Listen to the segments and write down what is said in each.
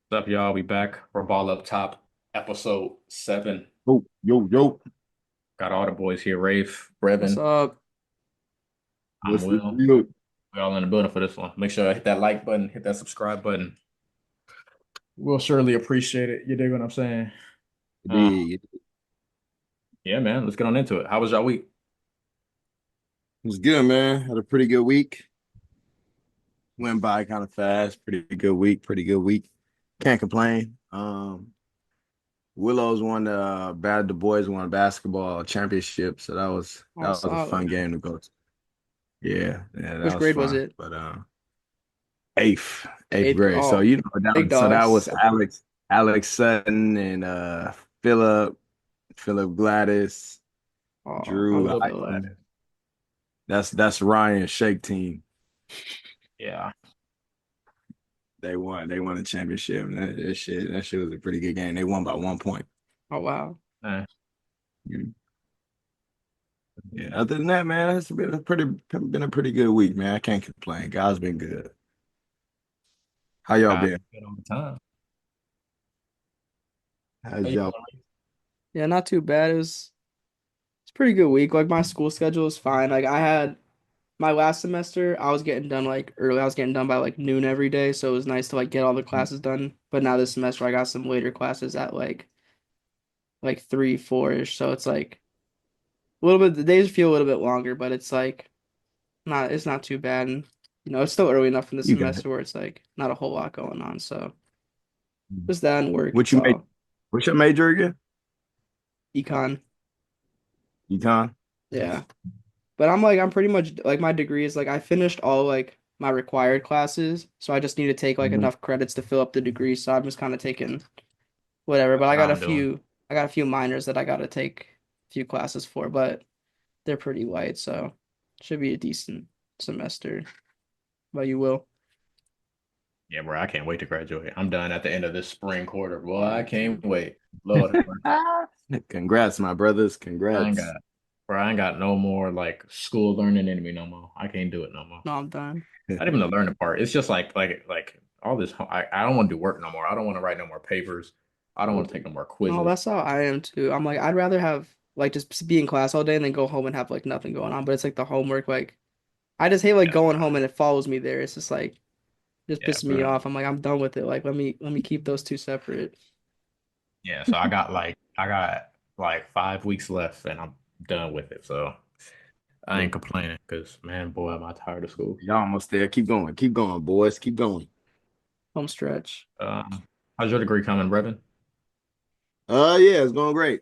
What's up, y'all? We back for Ball Up Top, episode 7. Yo, yo, yo. Got all the boys here, Rafe, What's Brevin. up? I'm What's the Will. deal? We're all in the building for this one. Make sure I hit that like button, hit that subscribe button. We'll surely appreciate it. You dig what I'm saying? Uh, It yeah, man. Let's get on into it. How was y'all week? was good, man. Had a pretty good week. Went by kind of fast. Pretty good week. Pretty good week. Can't complain. Willows won the boys won basketball championship, so Oh, that was a fun solid. game to go to. Yeah, that Which was grade was fun. it? But eighth Eighth grade. grade. So Oh, big that dogs. was Alex Sutton and Philip Gladys, Oh, A I Drew little love bit Philip. later. That's Ryan's Shake team. Yeah. They won a championship. And that shit was a pretty good game. They won by 1 point. Oh, wow. Eh. Yeah. Other than that, man, it's been a pretty good week, man. I can't complain. God's been good. How y'all been? Good on the time. How How's you y'all? feeling? Yeah, not too bad. It's a pretty good week. Like my school schedule is fine. Like I had my last semester, I was getting done like early. I was getting done by like noon every day, so it was nice to like get all the classes done. But now this semester, I got some later classes at like 3, 4-ish. So it's like a little bit. The days feel a little bit longer, but it's not too bad. And it's still early enough in the You got it. semester where it's like not a whole lot going on. So just that and work. What It's you made? all What's your major again? econ. Econ. Yeah. But I'm pretty much like my degree is like I finished all like my required classes, so I just need to take like Mhm. enough credits to fill up the degree. So I'm just kind of taking whatever. But That's what I'm doing. I got a few minors that I got to take a few classes for, but they're pretty light, so should be a decent semester. But you will. Yeah, bro. I can't wait to graduate. I'm done at the end of this spring quarter. Boy, Oh, I me can't too. wait. Lord have mercy. Congrats, my brothers. I ain't Congrats. got, bro. I ain't got no more like school learning in me no more. I can't do it no more. No, I'm done. Not even the learning part. It's just like all this. I don't want to do work no more. I don't want to write no more papers. I don't want to take no more No, quizzes. that's how I am too. I'm like, I'd rather have like just be in class all day and then go home and have like nothing going on. But it's like the homework, like I just hate like Yeah, going bro. home and it follows me there. It's just like just Yeah, pisses me bro. off. I'm like, I'm done with it. Like let me keep those two separate. Yeah. So I got like 5 weeks left, and I'm done with it. So I ain't complaining because man, boy, am I tired of school. Y'all almost there. Keep going. Keep going, boys. Keep going. Home stretch. How's your degree coming, Brevin? Yeah, it's going great.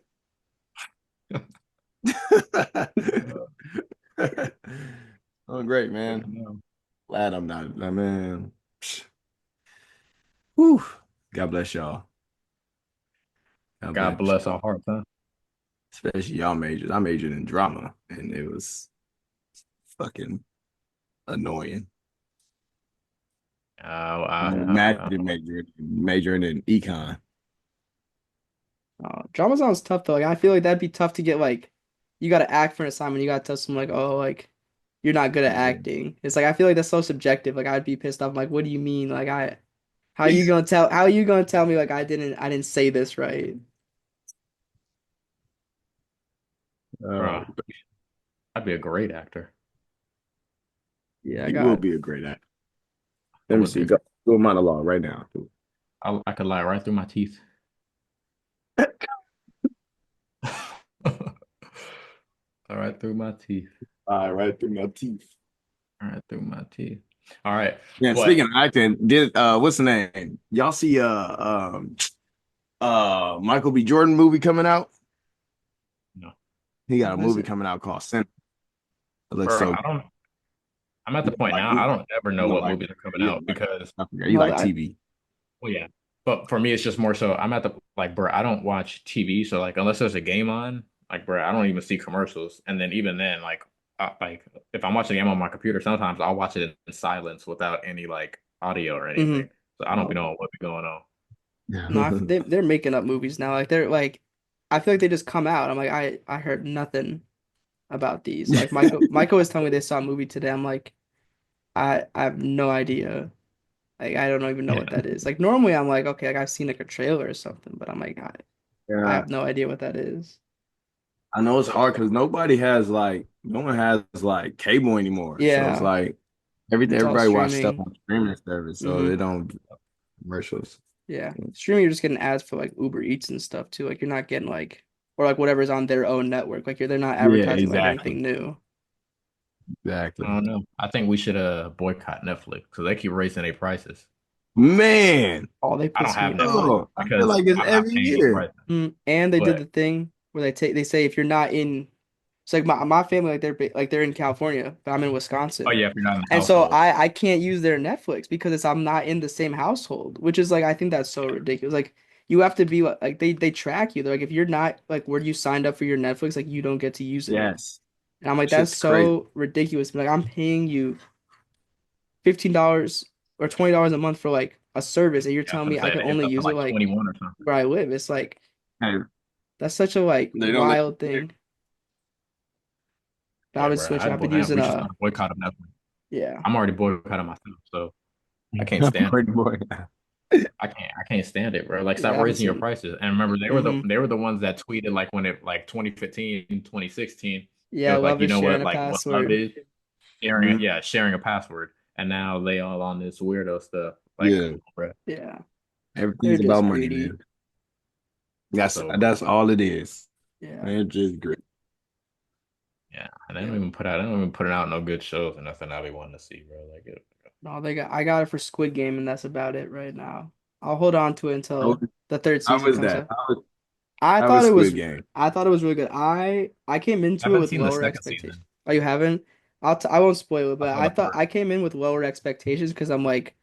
Going great, Good man. to know. Glad I'm not, man. Whew. God bless y'all. God God bless bless y'all. our hearts, huh? Especially y'all majors. I majored in drama, and it was fucking annoying. I Imagine majoring in econ. Drama sounds tough though. Like I feel like that'd be tough to get like you got to act for an assignment. You got to tell someone like, oh, like you're not good at acting. It's like I feel like that's so subjective. Like I'd be pissed off. I'm like, what do you mean? Like how are you gonna tell me like I didn't say this right? bro, Oh, I'd be a great actor. Yeah, I you will got be a great actor. I Let me would see. be. Go do a monologue right now. I could lie right through my teeth. All right, through my teeth. All right through my teeth. All right, through my teeth. All right, Yeah, speaking but of acting, did what's the name? Y'all see Michael B. Jordan movie coming out? no, He got a what is movie it? coming out called Sin. It looks bro, so I don't. I'm at the you don't point like now. I movies. don't ever You know don't what like movies are coming you out don't like because, I forgot you No, like TV. well, yeah. But for me, it's just more so. I'm at the like, bro. I don't watch TV, so like, unless there's a game on, like, bro, I don't even see commercials. And then even then, like if I'm watching a game on my computer, sometimes I'll watch it in silence without any like audio or anything. Mm-hmm. So I don't be No, knowing what be going on. no, they're making up movies now. Like they're like, I feel like they just come out. I'm like, I heard nothing about these. Like Michael was telling me they saw a movie today. I'm like, I have no idea. Like I don't even know what Yeah. that is. Like normally I'm like, okay, like I've seen like a trailer or something, but I'm like, I Yeah, have no idea what that is. I know it's hard because no one has like cable anymore. So it's Yeah, like it's all everybody watch stuff streaming. on streaming service, so Hmm. they don't commercials. Yeah. Streaming, you're just getting ads for like Uber Eats and stuff too. Like you're not getting like or like whatever's on their own network. Like they're not Yeah, advertising like exactly. anything new. I Exactly. don't know. I think we should boycott Netflix because they keep raising their prices. Man, Oh, they I don't piss me have Netflix off. oh, I feel because like it's I'm not every paying these year. prices. And they did But the thing where they say if you're not in it's like my family like they're in California, but I'm in oh Wisconsin. yeah, if you're not in the And so household, I can't use their Netflix because I'm not in the same household, which is like I think that's so ridiculous. Like you have to be like they track you. They're like if you're not like where you signed up for your Netflix, like you don't get to use it. Yes, And I'm like that's shit's crazy. so ridiculous. Like I'm paying you $15 or $20 a month for like a service, and you're yeah, I was telling gonna me I say can it's only up to use it like like 21 or something. where I live. It's like Hey, that's such a like they don't let wild you. thing. But I've Yeah, been bro. switching. I've been using We should start a boycott of Netflix. yeah. I'm already boycotting myself, so I can't stand it. Pretty boy. I can't stand it, bro. Like Yeah, stop I haven't raising your seen. prices. And remember, Hmm. they were the ones that tweeted like when it like 2015, 2016. It Yeah, was like, love you is know sharing what, a like what love password. is sharing it, Mhm. yeah, sharing a password. And now they all on this weirdo stuff. Like, come Yeah, on, bro. Yeah, they're everything's about just money, greedy. man. So That's greedy. all it is. Yeah, Man, just great. Yeah, and yeah. they don't even put out no good shows or nothing I be wanting to see, bro. Like, No, they got. I got it for Squid Game, and that's about it right now. I'll hold on to it How was, until the third how season was comes that? out. I How thought was it Squid was. Game? I thought it was really good. I came I into it haven't with seen the lower second expectations. season. Oh, you haven't? I won't spoil it, I but saw I the thought first. I came in with lower expectations because I'm like,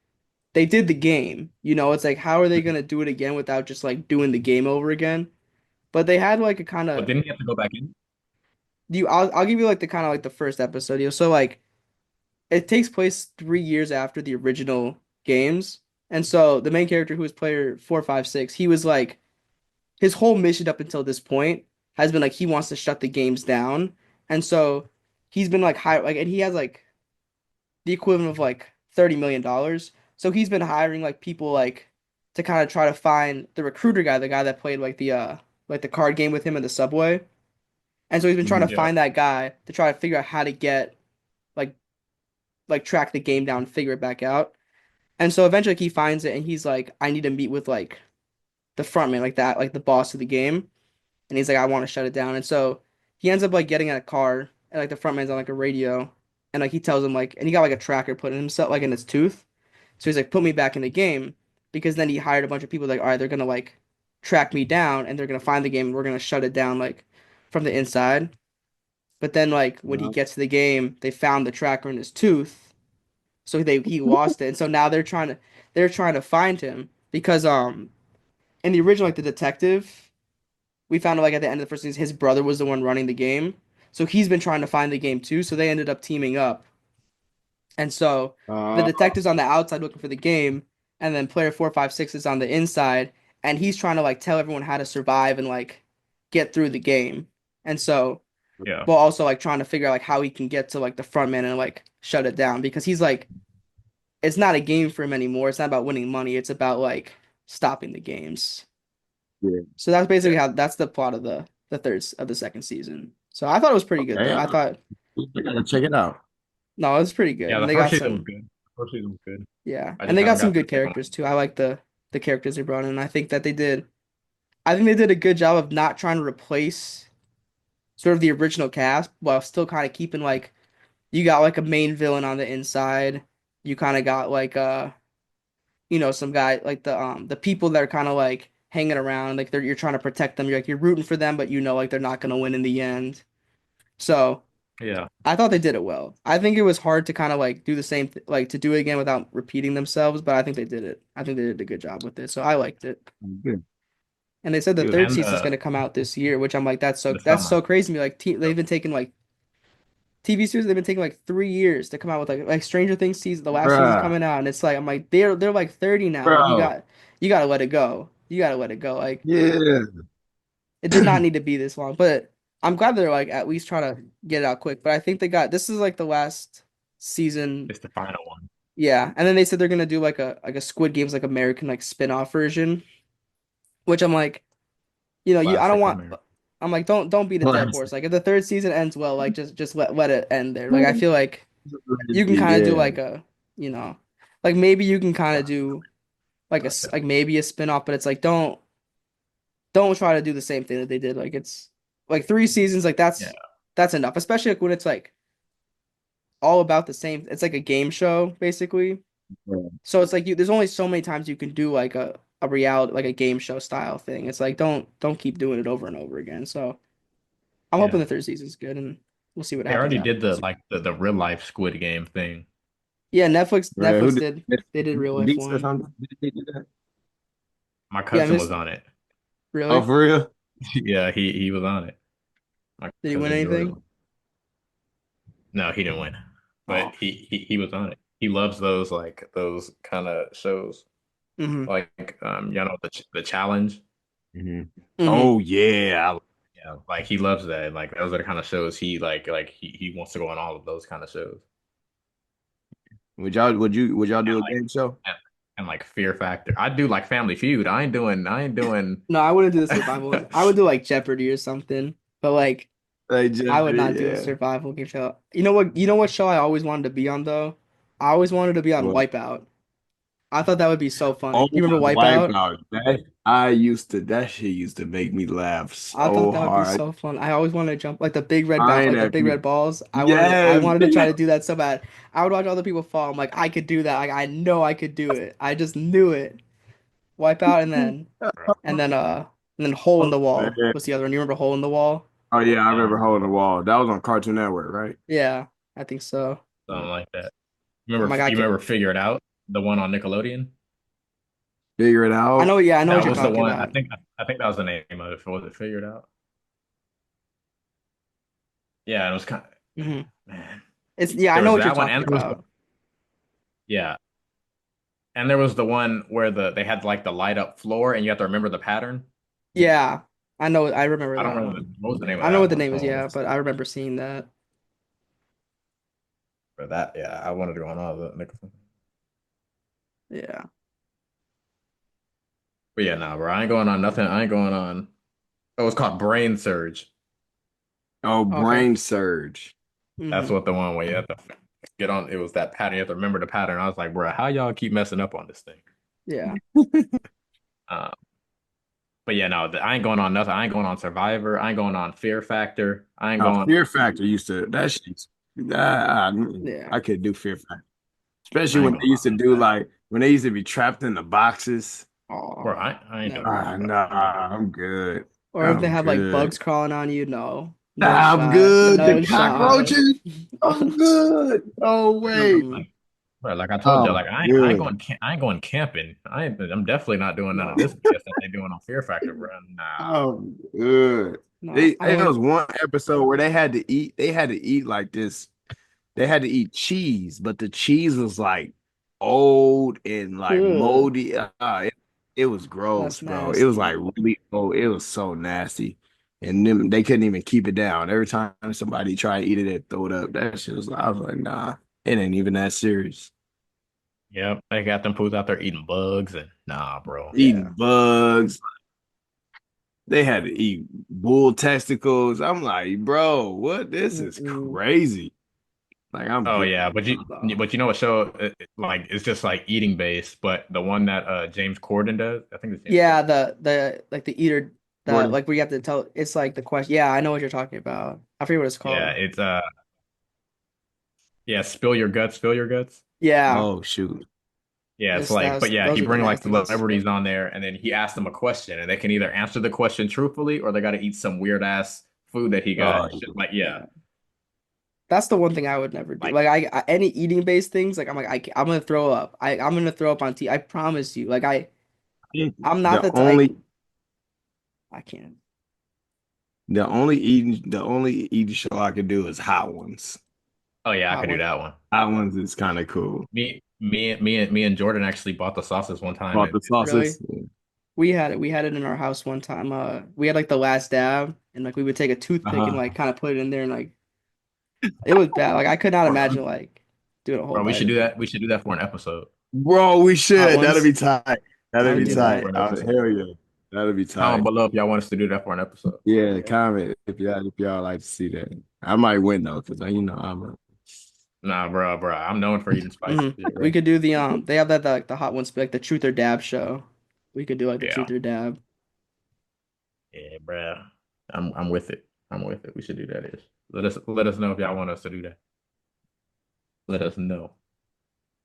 they did the game. It's like, how are they gonna do it again without just like doing the game over again? But they had like a kind But of didn't he have to go back in? I'll give you like the kind of like the first episode. So like it takes place 3 years after the original games, and so the main character who was player 456, he was like his whole mission up until this point has been like he wants to shut the games down, and so he's been like high like and he has like the equivalent of like $30 million. So he's been hiring like people like to kind of try to find the recruiter guy, the guy that played like the card game with him in the subway. And so he's been trying to Mhm. Yeah, find that guy to try to figure out how to get like track the game down, figure it back out. And so eventually he finds it and he's like, I need to meet with like the front man, like that, like the boss of the game. And he's like, I want to shut it down. And so he ends up like getting in a car and like the front man's on like a radio and like he tells him like and he got like a tracker put in himself like in his tooth. So he's like, put me back in the game because then he hired a bunch of people like, all right, they're gonna like track me down and they're gonna find the game and we're gonna shut it down like from the inside. But then like when he Uh, gets to the game, they found the tracker in his tooth. So he lost it. And so now they're trying to find him because in the original like the detective, we found out like at the end of the first season his brother was the one running the game. So he's been trying to find the game too. So they ended up teaming up. And so the uh, detective's on the outside looking for the game, and then player 456 is on the inside, and he's trying to like tell everyone how to survive and like get through the game. And so yeah, while also like trying to figure out like how he can get to like the front man and like shut it down because he's like it's not a game for him anymore. It's not about winning money. It's about like stopping the games. yeah. So that's yeah. basically how that's the plot of the third of the second season. So I thought it was pretty good Okay, though. I thought I gotta check it out. no, it was pretty good. Yeah, And the they first got season was some good. The first season was good. yeah, I and just they got haven't some got to good the second characters one. too. I like the characters they brought in. I think that they did a good job of not trying to replace sort of the original cast while still kind of keeping like you got like a main villain on the inside. You kind of got like some guy like the people that are kind of like hanging around like you're trying to protect them. You're rooting for them, but like they're not gonna win in the end. So Yeah, I thought they did it well. I think it was hard to kind of like do the same like to do it again without repeating themselves, but I think they did it. I think they did a good job with it. So I liked it. Good. And they said the dude, third and season is going to come out this year, which I'm like, the that's summer. so crazy to me. Like they've been taking like TV series, they've been taking like 3 years to come out with like Stranger Things season. The last season's Bruh, coming out, and it's like I'm like they're like 30 now. Like bro. you got to let it go. You got to let it go. Like Yeah. it did not need to be this long, but I'm glad they're like at least trying to get it out quick. But I think they got this is like the last season. It's the final one. Yeah, and then they said they're gonna do like a Squid Games like American like spin-off version, which I'm like, you I don't Classic want. America. I'm like, don't beat a dead horse. Classic. Like if the third season ends well, like just let it end there. Like I feel like you can kind of do Yeah. like a, you know, like maybe you can kind of do like Gotcha. like maybe a spin-off, but it's like don't try to do the same thing that they did. Like it's like three seasons, like Yeah, that's enough. Especially like when it's like all about the same. It's like a game show basically. So it's like there's only so many times you can do like a reality like a game show style thing. It's like don't keep doing it over and over again. So I'm hoping yeah. the third season's good and we'll see what They happens already after did that. the real life Squid Game thing. Yeah, Who Netflix did did they did real life Beats or one. something? Did they do that? My Yeah, I cousin was missed on it. Oh, really? for real? Yeah, he was on it. My Did he win cousin anything? Jordan. No, he didn't win, but Oh. he was on it. He loves those those kind of shows, Mm-hmm. like the challenge. Hmm. Mm-hmm. Oh yeah. Yeah, like he loves that. Like those are the kind of shows he he wants to go on all of those kind of shows. Would y'all And do a like game show? and like Fear Factor. I do like Family Feud. I ain't doing No, I wouldn't do the survival one. I would do like Jeopardy or something. But like Like I would Jeopardy, not do a yeah. survival game show. You know what show I always wanted to be on though? I always wanted to be on What? Wipeout. I thought that would be so funny. Oh, Do you remember Wipeout? Wipeout. That shit used to make me laugh I thought so that would be hard. so fun. I always wanted to jump like the big red ball, I ain't like the that big people. red balls. I Yes. wanted to try to do that so bad. I would watch other people fall. I'm like, I could do that. Like I know I could do it. I just knew it. Wipeout and then Hole in Oh, the Wall man. was the other one. You remember Hole in the Wall? Oh, yeah, I I don't remember remember Hole in the Wall. That was on Cartoon Network, right? Yeah, I think so. something like that. I'm like, I You could. remember Figure It Out, the one on Nickelodeon? Figure it I out. know. Yeah, I know what That you're was the talking one. about. I think that was the name of it. Was it Figure It Out? Yeah, it was kind of Hmm. man. It's yeah, I There know was what you're that one, talking and there was about. yeah, and there was the one where they had like the light up floor, and you have to remember the pattern. Yeah, I know. I remember I don't that remember one. what was the name of I know what that the one. name is. Hold on, Yeah, but I remember seeing that. for that, yeah, I wanted to go on all the Nickelodeon. Yeah. But yeah, nah, bro, I ain't going on nothing. I ain't going on. Oh, it's called Brain Surge. Oh, Okay. Brain Surge. That's Hmm. what the one where you have to get on. It was that pattern. You have to remember the pattern. I was like, bro, how y'all keep messing up on this thing? Yeah. Uh, but yeah, no, I ain't going on nothing. I ain't going on Survivor. I ain't going on Fear Factor. I ain't going. Fear Factor used to that shit. Yeah. I could do Fear Factor, especially I ain't when they going used to on do that, like when they used to be trapped in the boxes. Oh, bro. I ain't doing never. that, bro. I'm not Nah, doing. I'm good. Or if they I'm have like bugs good. crawling on you, no. No I'm shot. good. The No shot. cockroaches. I'm good. Oh wait. Mm-mm. Bro, like I told you, I'm like I ain't good. going, I ain't going camping. I'm definitely not doing none of this No. BS that they doing on Fear Factor, bro. Nah, I'm good. No. I There was went. one episode where they had to eat. They had to eat like this. They had to eat cheese, but the cheese was like old and like Ugh, moldy. It was that's gross, bro. It was like nasty. really old. It was so nasty. And then they couldn't even keep it down. Every time somebody tried to eat it, they throw it up. That shit was, I was like, nah, it ain't even that serious. yep, they got them fools out there eating bugs and nah, bro. Yeah. Eating bugs. They had to eat bull testicles. I'm like, bro, what? This is Mm-mm. crazy. Like, I'm Oh good. yeah, No. but you know what show like it's just like eating based, but the one that James Corden does, I think it's James Yeah, Corden. the like the eater the Jordan. like where you have to tell it's like the question. Yeah, I know what you're talking about. I forget what it's Yeah, called. it's yeah, spill your guts, spill your guts. Yeah. Oh, shoot. Yeah, it's It's like, but yeah, he those are the bring like nasty ones. celebrities on there, and then he asks them a question, and they can either answer the question truthfully, or they got to eat some weird ass food that he got. Oh, Shit, like, yeah, Yeah. That's the one thing I would never do. like Like any eating based things, like I'm like I'm gonna throw up. I'm gonna throw up on tea. I promise you. Like I'm not the the type. only I can't. the only eating show I could do is Hot Ones. oh yeah, I Hot could do one. that one. Hot Ones is kind of cool. Me and Jordan actually bought the sauces one time, Bought and the sauces. Really? We had it. We had it in our house one time. We had like the last dab, and like we would take a toothpick and Uh-huh. like kind of put it in there, and like it was bad. Like I could not imagine like. Doing a whole Bro, we night should of do it. that. We should do that for an episode. Bro, we Hot should. That'll ones. be tight. I That'll would be We do should do that tight. for that. an episode. Hell yeah. That'll be Comment tight. below if y'all want us to do that for an episode. Yeah, Yeah. comment if y'all like to see that. I might win though, because I'm a Nah, bro. I'm known for eating spicy shit, We bro. could do the they have that like the hot ones like the truth or dab show. We could do like the Yeah, truth or dab. yeah, bro. I'm with it. I'm with it. We should do that. Is let us know if y'all want us to do that. Let us know.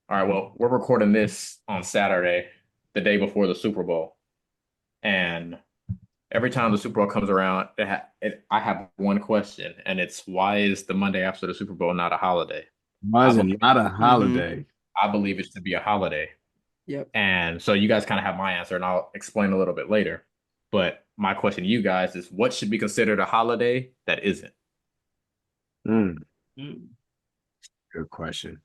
All right. Well, we're recording this on Saturday, the day before the Super Bowl, and every time the Super Bowl comes around, I have one question, and it's why is the Monday after the Super Bowl not a holiday? why I is it believe not a Mm-hmm. holiday? I believe it should be a holiday. Yep. And so you guys kind of have my answer, and I'll explain a little bit later. But my question to you guys is what should be considered a holiday that isn't? Mm, Mm. good question.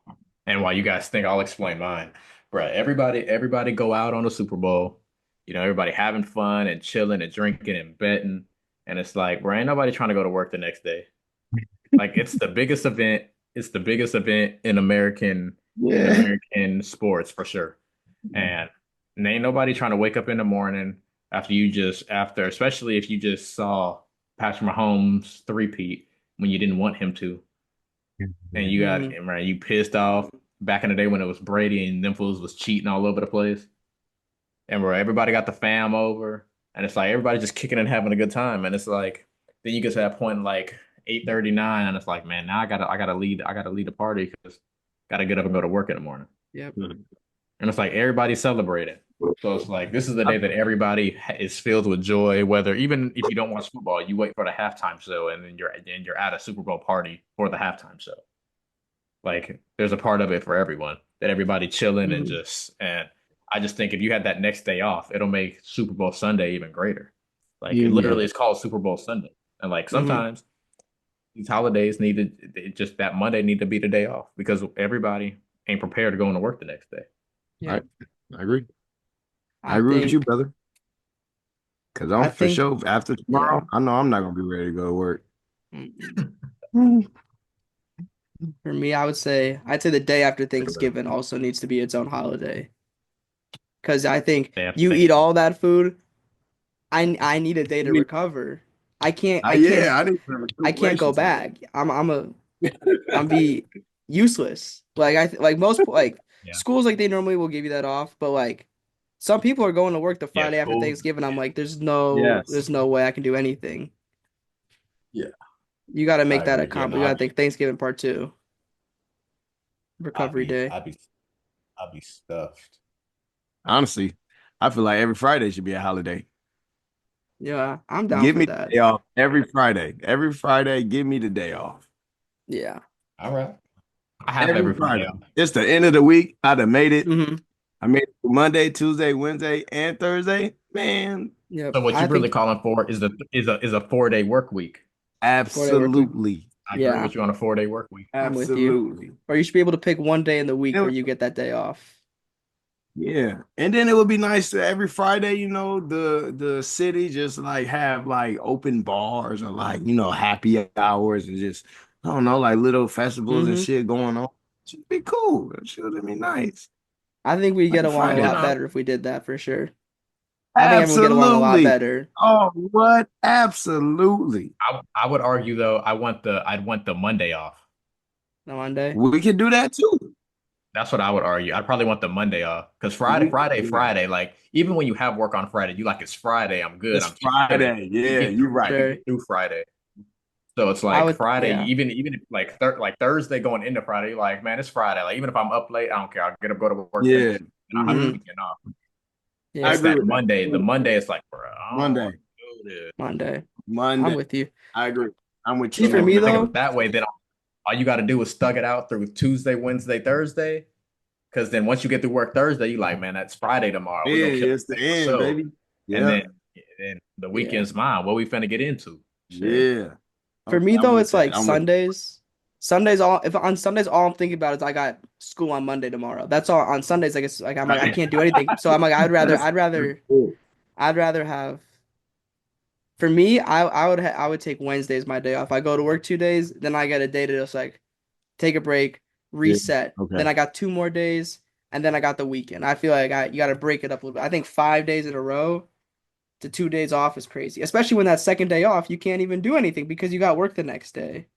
And while you guys think, I'll explain mine. Bro, everybody go out on the Super Bowl. Everybody having fun and chilling and drinking and betting. And it's like, bro, ain't nobody trying to go to work the next day. Like it's the biggest event. It's the biggest event in Yeah. American sports for sure. And ain't nobody trying to wake up in the morning after, especially if you just saw Patrick Mahomes three-peat when you didn't want him to, and Mm-hmm. you pissed off back in the day when it was Brady and them fools was cheating all over the place, and where everybody got the fam over, and it's like everybody just kicking and having a good time, and it's like then you get to that point like 8:39, and it's like man, now I gotta lead the party because gotta get up and go to work in the morning. Yep. And it's like everybody's celebrating. So it's like this is the day that everybody is filled with joy. Whether even if you don't watch football, you wait for the halftime show, and then you're at a Super Bowl party for the halftime show. Like there's a part of it for everyone that everybody chilling Mm-hmm. and I just think if you had that next day off, it'll make Super Bowl Sunday even greater. Like it Yeah. literally is called Super Bowl Sunday, and like Mm-hmm. sometimes these holidays just that Monday need to be the day off because everybody ain't prepared to go into work the next day. Yep. I, I agree. I I agree with you, think brother. Because I'm I for think sure after tomorrow, yeah. I know I'm not gonna be ready to go to work. Mm-mm. Mm. For me, I'd say the day after Thanksgiving also needs to be its own holiday. Because I think They have to you think. eat all that food, I need a day I to mean, recover. I can't I can't yeah, I need some I can't go recuperation time. back. I'm be useless. Like like most like Yeah. schools like they normally will give you that off, but like some people are going to work the Yeah. Friday after Schools. Thanksgiving. I'm Yeah. like, there's Yes. no way I can do anything. Yeah, You got to I make that a agree. Yeah, comp. no, You got to think Thanksgiving part two, I'd recovery be, day. I'd be, I'd be stuffed. Honestly, I feel like every Friday should be a holiday. Yeah, I'm down Give for me the that. day off every Friday. Every Friday, give me the day off. Yeah. All right. I have Every every Friday Friday. off. It's the end of the week. I'd have made it. Hmm. I made it Monday, Tuesday, Wednesday, and Thursday. Man, Yep. So what I you're really think calling for is a 4 day work week. 4 day work week. absolutely. I agree Yeah, with you on a 4 day work week. I'm with you. Absolutely. Or you should be able to pick one day in the week where And- you get that day off. yeah. And then it would be nice to every Friday, the city just like have like open bars or like, happy hours and just, I don't know, like little festivals and Hmm. shit going on. Should be cool. It should be nice. I think we Like get a along a Friday lot night. better if we did that for sure. I think everyone would get along a lot Absolutely. better. Oh, what? Absolutely. I would argue though, I'd want the Monday off. On Monday. We can do that too. That's what I would argue. I'd probably want the Monday off because We, yeah. Like even when you have work on Friday, you like it's Friday. I'm good. It's I'm chilling. Friday. You Yeah, get you're through. You right. can Sure. get through Friday. So it's I like would, Friday, yeah. even if like Thursday going into Friday, you're like man, it's Friday. Like even if I'm up late, I don't care. I'll get up, go to work, finish, Yeah. and I'll have the Hmm. Hmm. weekend off. I Yeah. It's agree that with that. Monday. The Monday is like, bro, I don't want Monday. to do this. Monday. I'm Monday. with you. I agree. I'm with See, you So for then on me if you that think of one. it though, that way, then all you got to do is thug it out through Tuesday, Wednesday, Thursday. Because then once you get through work Thursday, you like, man, that's Friday tomorrow. We're gonna kill Yeah, it it's the for end, sure. baby. And Yeah. then the yeah. weekend's mine. What we finna get into? Shit. Yeah. For Okay, me I'm though, with it's that. like I'm with Sundays. Sundays all if on Sundays all I'm thinking about is I got school on Monday tomorrow. That's all on Sundays. Like it's like I'm like I Right. can't do anything. So I'm like that's cool. I'd rather have. For me, I would take Wednesday as my day off. I go to work 2 days, then I get a day to just like take a break, Yeah. reset. Okay. Then I got 2 more days, and then I got the weekend. I feel like you got to break it up a little bit. I think 5 days in a row to 2 days off is crazy, especially when that second day off you can't even do anything because you got work the next day.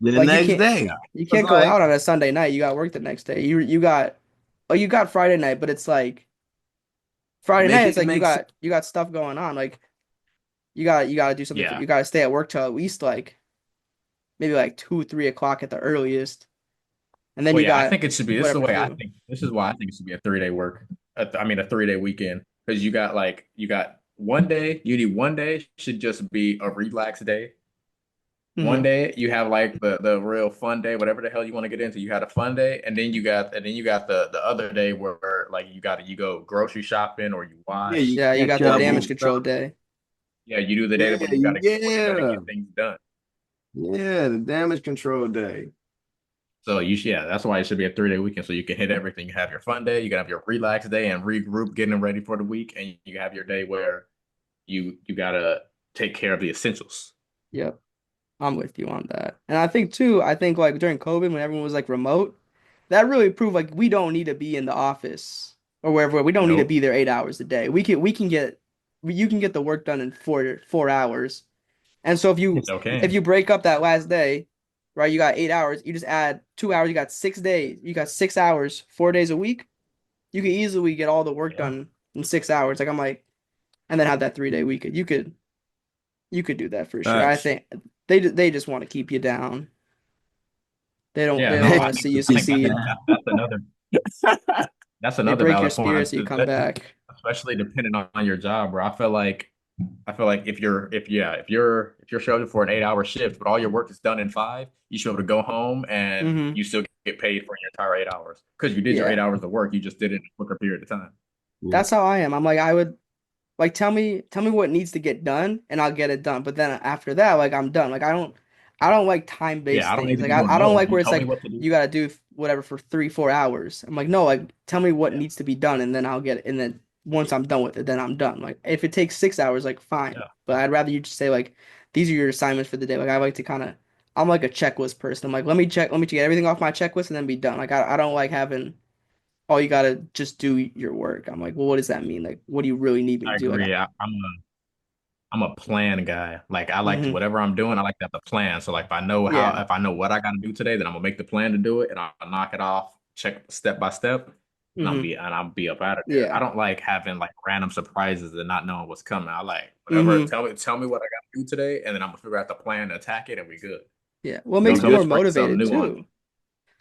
The Like next day, you it's can't go like out on a Sunday night. You got work the next day. You got oh you got Friday night, but it's like Friday night. make It's it like make sense. you got stuff going on. Like you got to do something for Yeah. you got to stay at work till at least like maybe like 2 3 o'clock at the earliest, and then Well, you yeah, I got think it should be. This is the whatever to way I do. think. This is why I think it should be a 3 day work. I mean, a 3 day weekend because you got one day. You need one day should just be a relax day. One Hmm. day you have like the real fun day, whatever the hell you want to get into. You had a fun day, and then you got the other day where like you go grocery shopping or you Yeah, you wash Yeah, you catch got the or up damage on you stuff. control day. yeah you do the day Yeah, where you got to yeah, get things done. yeah. The damage control day. So yeah, that's why it should be a 3 day weekend so you can hit everything. You have your fun day, you can have your relax day and regroup, getting ready for the week, and you have your day where you gotta take care of the essentials. Yep, I'm with you on that. And I think too, I think like during COVID when everyone was like remote, that really proved like we don't need to be in the office or wherever. We don't need to Nope. be there 8 hours a day. We can get you can get the work done in 4 hours. And so Okay. if you break up that last day, right, you got 8 hours, you just add 2 hours, you got 6 days, you got 6 hours, 4 days a week. You could easily get all the work Yeah. done in 6 hours. Like I'm like, and then have that 3 day weekend. You could do that for sure. I Facts. think they just want to keep you down. They Yeah, don't no, want to see you I think succeed. that's They another break your valid point. spirit so you come back. Especially depending on your job, bro. I feel like if you're scheduled for an 8 hour shift, but all your work is done in five, you should be able to go home and Hmm. you still get paid for your entire 8 hours because you did your eight Yeah. hours of work. You just did it in a quicker period of time. Yeah. That's how I am. I'm like I would like tell me what needs to get done and I'll get it done. But then after that, like I'm done. Like I don't like Yeah, time-based I don't need things. to Like be I, doing I don't no. like You where it's tell me like what to do. you gotta do whatever for 3 4 hours. I'm like, no, like tell me what Yeah, needs to be done and then I'll get it. And then once I'm done with it, then I'm done. Like if it takes 6 hours, like fine. yeah, But I'd rather you just say like these are your assignments for the day. Like I like to kind of I'm like a checklist person. I'm like, let me get everything off my checklist and then be done. Like I don't like having oh you gotta just do your work. I'm like, well, what does that mean? Like, what do you really need me to I do? Like, agree. I'm a plan guy. Like I like to mm-hmm. whatever I'm doing, I like to have the plan. So like Yeah. if I know what I got to do today, then I'm gonna make the plan to do it, and I'll knock it off, check step by step, Mm-hmm. and I'll be up out of there. I Yeah. don't like having like random surprises and not knowing what's coming. I like whatever. Mm-hmm. Tell me what I got to do today, and then I'm gonna figure out the plan to attack it, and we good. Yeah. Well, it Don't makes me tell me more to spring something motivated new on too. me.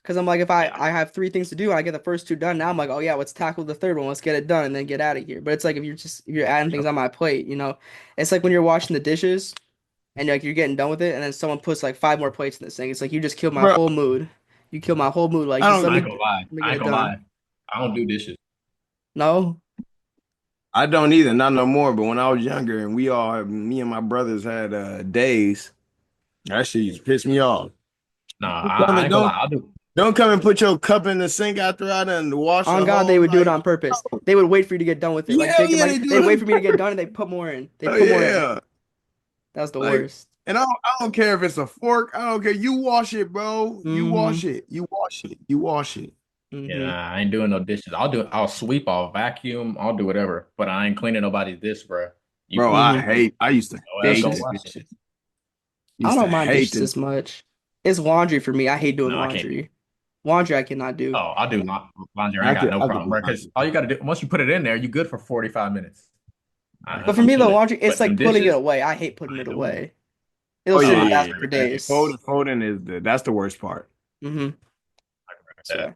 Because I'm like, if Yeah, I have 3 things to do and I get the first two done, now I'm like, oh yeah, let's tackle the third one. Let's get it done and then get out of here. But it's like if you're adding things yep. on my plate, it's like when you're washing the dishes and like you're getting done with it, and then someone puts like 5 more plates in this thing. It's like you just killed my Bro, whole mood. You killed my whole mood. Like I just don't I ain't gonna lie. let me I get ain't it gonna done. lie. I don't do dishes. No. I don't either, not no more. But when I was younger and me and my brothers had days, that shit used to piss me off. No, Don't come I and ain't gonna lie. don't I'll do. don't come and put your cup in the sink after I done wash On the God, they whole would do it like on purpose. They would wait for you to get done with it. Like hell Jacob, yeah they like do they it wait on for me to get purpose. done and they put more in. They Oh put more in. yeah. That's the Like worst. and I don't care if it's a fork. I don't care. You wash it, bro. You Mm-hmm. wash it. You wash it. You wash it. Yeah, Mm-hmm. nah, I ain't doing no dishes. I'll sweep, I'll vacuum, I'll do whatever, but I ain't cleaning nobody's dish, bro. You Bro, can Mm-hmm. I used to go ass hate go Dishes. the wash it. dishes. I Used to don't mind hate dishes the as much. It's laundry for me. I hate doing No, I can't do. laundry. Laundry I cannot do. Oh, I'll do laundry. I ain't I got could no I could problem, do bro. Because laundry. all you got to do once you put it in there, you good for 45 minutes. But for I'm me, the chilling. laundry, it's But them like putting it dishes, away. I hate putting I it ain't doing it. away. Oh It'll yeah, sit in the yeah, I basket agree for with that. days. Folding that's the worst part. Mm-hmm. I agree with that. So,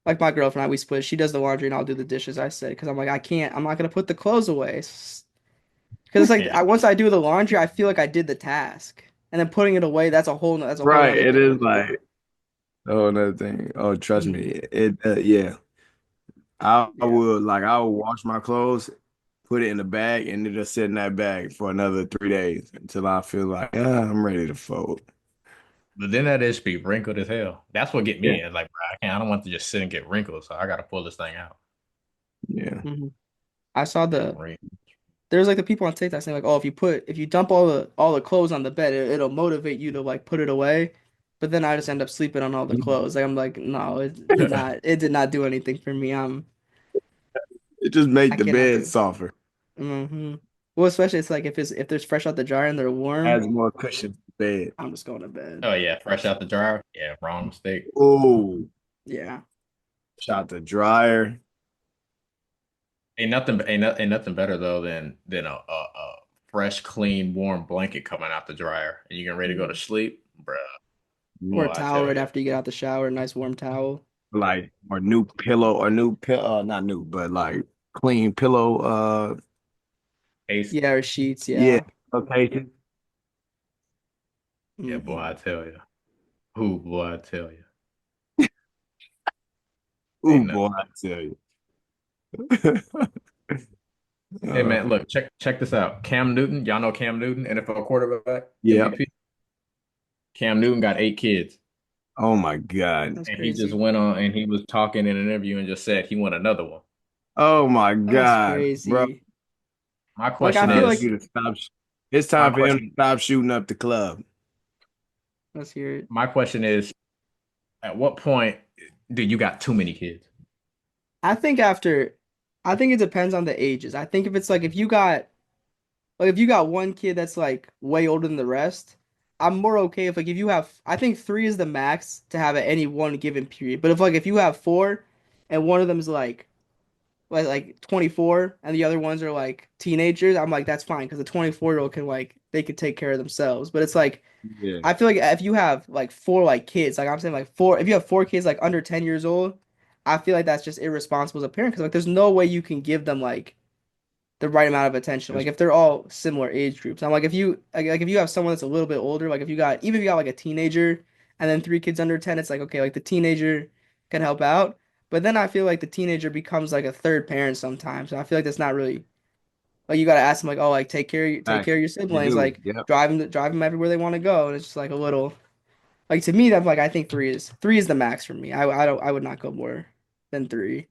like my girlfriend, we split. She does the laundry and I'll do the dishes. I said because I'm like I can't. I'm not gonna put the clothes away. Because it's like Yeah, once I do the laundry, I feel like I did the task, and then putting it away, that's a whole Right, nother it thing. is like oh another thing. Oh, trust me, Mm-hmm. it yeah. I Yeah. would like I would wash my clothes, put it in the bag, and it just sit in that bag for another 3 days until I feel like I'm ready to fold. but then that dish be wrinkled as hell. That's what get Yeah, me. Like, bro, I can't. I don't want to just sit and get wrinkled, so I got to pull this thing out. yeah. Mm-hmm. I saw Wrinkle. there's like the people on TikTok saying like, oh, if you dump all the clothes on the bed, it'll motivate you to like put it away. but then I just end up sleeping on all the clothes. Like I'm like, no, it did not do anything for me. It just I make the cannot bed do. softer. Hmm. Well, especially it's like if there's fresh out the dryer and they're warm, Adds more cushion to the bed. I'm just going to bed. Oh yeah, fresh out the dryer. Yeah, wrong mistake. Oh, Yeah. shot the dryer. Ain't nothing better though than a fresh, clean, warm blanket coming out the dryer and you getting ready to go to Mhm. sleep, bruh. Or Mm. a Boy, I towel tell right you, after you get out the shower, a nice warm towel. Like or new pillow or new pill not new, but like clean pillow Ace. Yeah, or sheets, yeah, yeah. okay. Yeah, boy, Hmm. I tell you. Who, boy, I tell you. Ooh Ain't boy, nothing. I tell you. Hey man, uh, look, check this out. Cam Newton, y'all know Cam Newton, NFL quarterback, yeah. MVP. Cam Newton got 8 kids. Oh my God. That's And he just crazy. went on and he was talking in an interview and just said he want another one. Oh my That's God, bro. crazy. My Like I question feel Time for is, like you to stop. It's my time for him to question, stop shooting up the club. let's hear it. my question is, at what point do you got too many kids? I think after I think it depends on the ages. I think if it's like if you got one kid that's like way older than the rest, I'm more okay if like if you have I think three is the max to have at any one given period. But if you have four and one of them is like 24 and the other ones are like teenagers, I'm like that's fine because the 24-year-old can like they can take care of themselves. But it's like Yeah. I feel like if you have like four like kids, like I'm saying like four if you have four kids like under 10 years old, I feel like that's just irresponsible as a parent because like there's no way you can give them like the right amount of attention. Like That's if they're all similar age groups. I'm like if you like if you have someone that's a little bit older, like if you got even if you got like a teenager and then three kids under 10, it's like okay, like the teenager can help out. But then I feel like the teenager becomes like a third parent sometimes. And I feel like that's not really like you gotta ask them like, oh, like take fact. care of your You siblings, do. like Yep. drive them everywhere they want to go. And it's just like a little like to me that's like I think three is the max for me. I would not go more than three.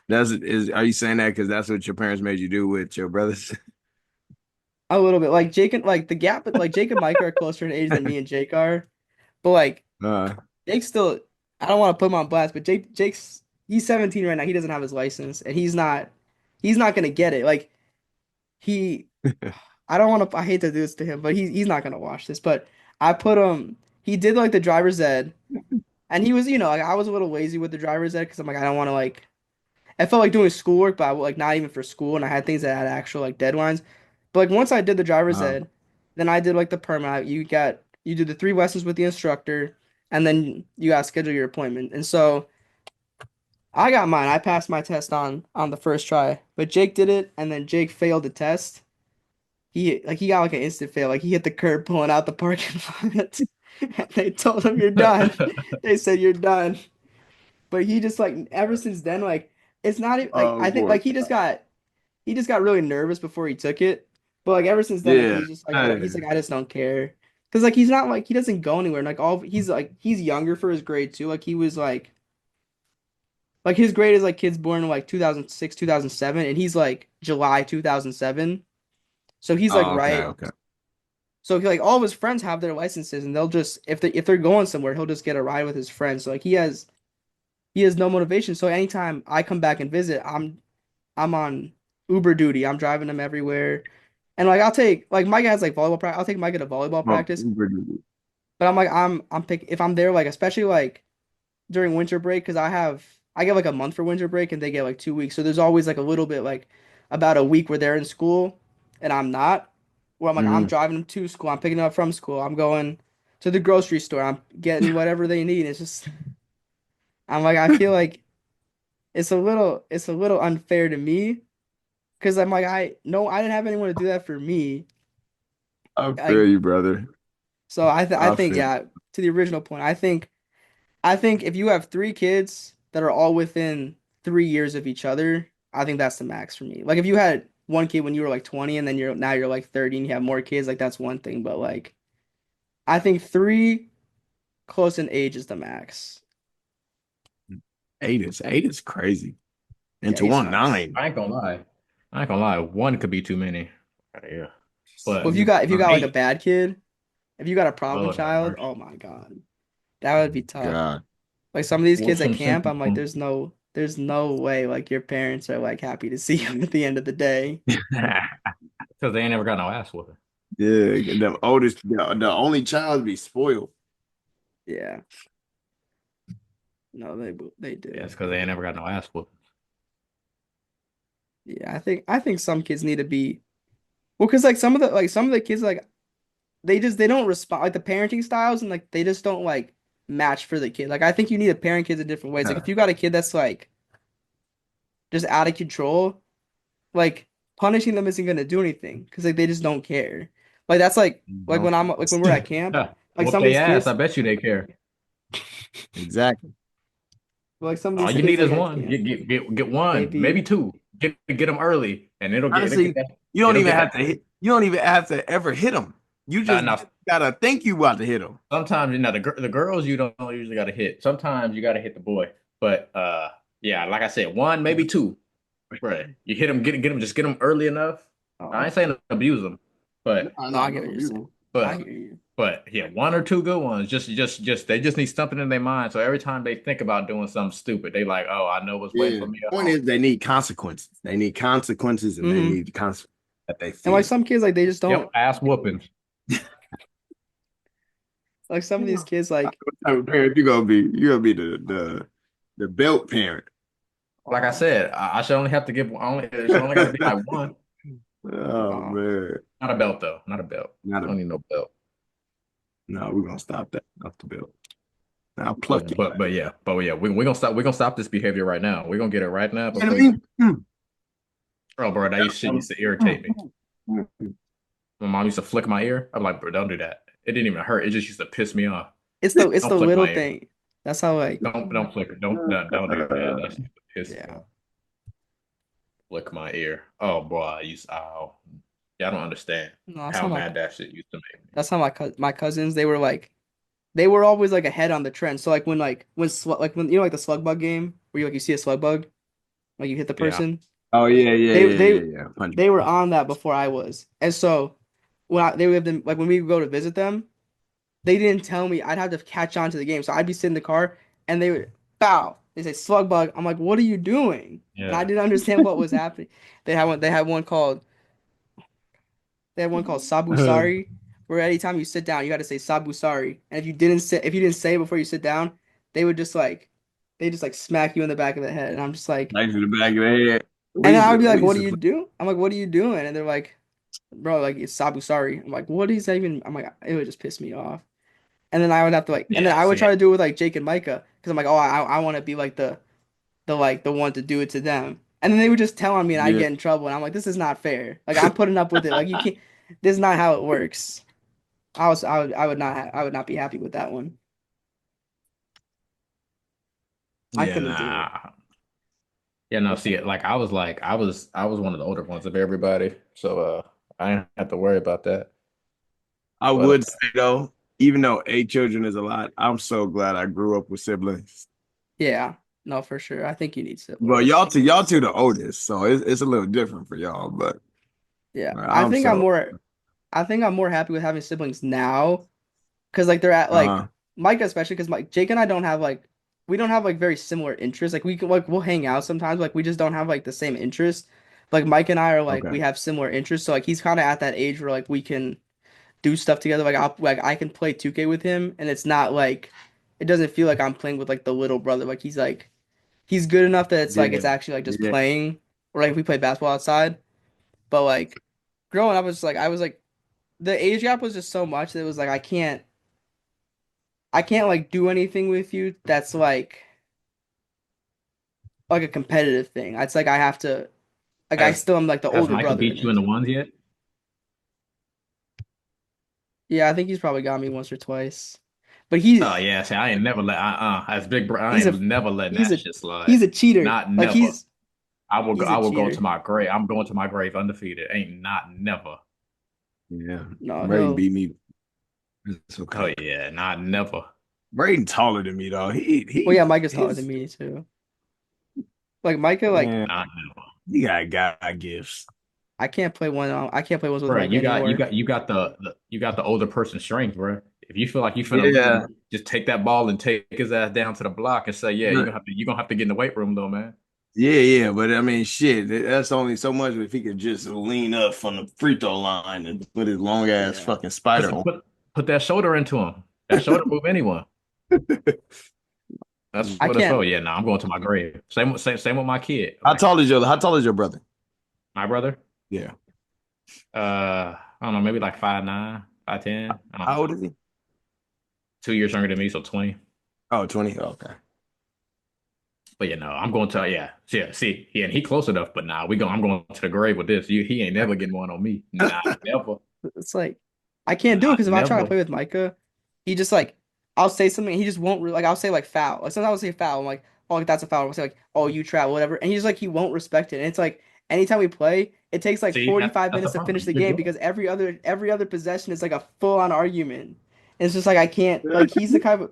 That's is are you saying that because that's what your parents made you do with your brothers? A little bit like Jake and like the gap, but like Jake and Mike are closer in age than me and Jake are. But like Uh, Jake's still, I don't want to put him on blast, but Jake's he's 17 right now. He doesn't have his license, and he's not gonna get it. Like he, I don't want to. I hate to do this to him, but he's not gonna watch this. But I put him. He did like the driver's ed, and he was like I was a little lazy with the driver's ed because I'm like I don't want to like. I felt like doing schoolwork, but like not even for school, and I had things that had actual like deadlines. But like once I did the driver's uh, ed, then I did like the permit. You do the three lessons with the instructor, and then you got to schedule your appointment. And so I got mine. I passed my test on the first try, but Jake did it, and then Jake failed the test. He got like an instant fail. Like he hit the curb pulling out the parking lot. And they told him you're done. They said you're done. But he just like ever since then like it's not like oh I think boy. like he just got really nervous before he took it. But like ever since then, like Yeah. he's just like I just don't care. Cause like he's not like he doesn't go anywhere. And, like all he's younger for his grade too. Like he was like his grade is like kids born in like 2006, 2007, and he's like July 2007. So he's like Oh, okay, right. okay. So like all of his friends have their licenses, and they'll just if they're going somewhere, he'll just get a ride with his friends. So like he has no motivation. So anytime I come back and visit, I'm on Uber duty. I'm driving him everywhere. And like I'll take like my guy's like volleyball practice. I'll take Micah to volleyball Oh, practice. Uber duty. But I'm like I'm pick if I'm there like especially like during winter break because I get like a month for winter break and they get like 2 weeks. So there's always like a little bit like about a week where they're in school and I'm not. Where I'm like I'm Mhm. driving them to school. I'm picking them up from school. I'm going to the grocery store. I'm getting whatever they need. It's just I'm like I feel like it's a little unfair to me because I'm like I no I didn't have anyone to do that for me. I feel Like you, brother. so I I think feel yeah to the original point I think if you have three kids that are all within 3 years of each other, I think that's the max for me. Like if you had one kid when you were like 20 and then you're like 30 and you have more kids, like that's one thing. But like I think three close in age is the max. eight is crazy. And Yeah, to he want sucks. nine. I ain't gonna lie. I ain't gonna lie. One could be too many. Yeah. Well, But if you got like a eight, bad kid, If you got a problem Lord have child, mercy. oh my God, that would be tough. God. Like some of these Whoop kids at some camp, I'm like, symptoms. there's no way like your parents are like happy to see you at the end of the day. Because they ain't never got no ass whooping. Yeah, the oldest, the only child be spoiled. Yeah, no, they Yeah, it's do. because they ain't never got no ass whooping. Yeah, I think some kids need to be well, because like some of the kids like they don't respond like the parenting styles and like they just don't like match for the kid. Like I think you need to parent kids in different ways. Like if Yeah. you got a kid that's like just out of control, like punishing them isn't gonna do anything because like they just don't care. Like that's like Don't when we're at camp, Yeah. like Whoop some of they these ass. I kids, bet you they care. exactly. like some of All these you kids need like is at one. camp, Get they one, maybe be two. Get them early, and it'll get Honestly, that. you don't It'll even get have that. to hit. You don't even have to ever hit them. You just Now, gotta think you about to hit them. sometimes the girls you don't usually got to hit. Sometimes you got to hit the boy. But yeah, like I said, one maybe two. Right. You hit them, get them, just get them early enough. I oh ain't saying abuse them, No, but no, I no, get no, what you're saying. you. I but hear you. yeah, one or two good ones. Just they just need something in their mind. So every time they think about doing something stupid, they like, oh, I know what's waiting Yeah. for me The at point home. is, they need consequences. They need consequences, and they Hmm. need consequences that they And like feel. some kids like they just Yep, don't ass whoopings. like some of Yeah. these kids like What type of parent you gonna be? You gonna be the belt parent. Like I said, I should only have to give only. It should only got to be like one. Oh oh man, Not a belt though. Not a belt. not I a don't need no belt. no. We're gonna stop that. Not the belt. I'll pluck you. But yeah, we're gonna stop this behavior right now. We're gonna get it right now You know what I before you. mean? Oh, bro, shit used to irritate me. My mom used to flick my ear. I'm like, bro, don't do that. It didn't even hurt. It just used to piss me off. it's Don't the flick little my ear. thing. That's how like Don't flick it. Don't do that. That used to piss me yeah. off. Flick my ear. Oh boy, I used. Oh, yeah, I don't understand No, that's how how my mad that shit used to make me. that's how my cousins they were always like ahead on the trend. So like when you know like the slug bug game where you see a slug bug like you hit the Yeah, person Oh yeah, yeah, they yeah, yeah, they yeah. 100. they were on that before I was. And so they lived in like when we would go to visit them, they didn't tell me I'd have to catch on to the game. So I'd be sitting in the car and they would bow. They say slug bug. I'm like, what are you doing? And I yeah, didn't understand what was happening. They had one called Sabu Sari, where anytime you sit down, you got to say Sabu Sari. And if you didn't say it before you sit down, they would just like smack you in the back of the head. And I'm just like, Back to the back of the head. and then I would be like, We what used do to you play. do? I'm like, what are you doing? And they're like, bro, like it's Sabu Sari. I'm like, what is that even? I'm like, it would just piss me off. And then I would have to and then yeah. I would See, try to do it with like Jake and Micah because I'm like, oh, I want to be like the one to do it to them. And then they would just tell on me and I'd Yeah, get in trouble. And I'm like, this is not fair. Like I'm putting up with it. Like you can't. This is not how it works. I would not be happy with that one. I yeah, couldn't do it. nah. Yeah, no, see, I was one of the older ones of everybody, so I didn't have to worry about that. I But would say though, even though 8 children is a lot, I'm so glad I grew up with siblings. Yeah, no, for sure. I think you need But siblings. y'all two the oldest, so it's a little different for y'all. But Yeah, I'm I think I'm more happy with having siblings now because like they're at like uh Micah especially because Mike Jake and I don't have like we don't have like very similar interests. Like we can like we'll hang out sometimes. Like we just don't have like the same interests. Like Mike and I are like okay. we have similar interests. So like he's kind of at that age where like we can do stuff together. Like I can play 2K with him, and it's not like it doesn't feel like I'm playing with like the little brother. Like he's good enough that it's like Yeah, it's actually like just yeah, playing or like if we play basketball outside. But like growing up, I was like the age gap was just so much that it was like I can't like do anything with you that's like a competitive thing. It's like I have to like I has still am like the has older Micah brother in beat you in it. the ones yet? Yeah, I think he's probably got me once or twice. But Oh yeah, see, I ain't never let as big bro, I he's a ain't never letting he's that a shit slide. he's a cheater. Not Like never. he's a I will go cheater. to my grave. I'm going to my grave undefeated. Ain't not never. yeah. No, Braden he'll beat me. It's Oh okay. yeah, not never. Braden taller than me though. well yeah, Mike is taller than His me too. Like Micah, like man, Not never. he got God gifts. I can't play ones with Bro, Micah anymore. you got you got the older person strength, bro. If you feel like you finna lose, Yeah, just take that ball and take his ass down to the block and say, yeah, you gonna have to get in the weight room though, man. yeah. But I mean, shit, that's only so much if he could just lean up from the free throw line and put his long ass Yeah. fucking Put spider some on. put that shoulder into him. That shoulder move anyone. That's I what it's can't. for. Yeah, no, I'm going to my grave. Same with my kid. How Like tall is your How tall is your brother? my brother, Yeah. I don't know, maybe like 5'9", 5'10". I don't How know. old is he? 2 years younger than me, so 20. Oh, 20. Okay. But yeah, no, I'm going to yeah. See, yeah, and he close enough, but nah, I'm going to the grave with this. He ain't never getting one on me. Nah, never. It's like I can't do it Nah, because if I try to never. play with Micah, he just like I'll say something, he just won't like I'll say like foul. Like sometimes I'll say foul. I'm like, oh, like, that's a foul. I'll say like, oh, you travel, whatever. And he's like, he won't respect it. And it's like anytime we play, it takes like See, 45 that's the minutes to finish problem. the You're game good. because every other possession is like a full on argument. And it's just like I can't like he's the kind of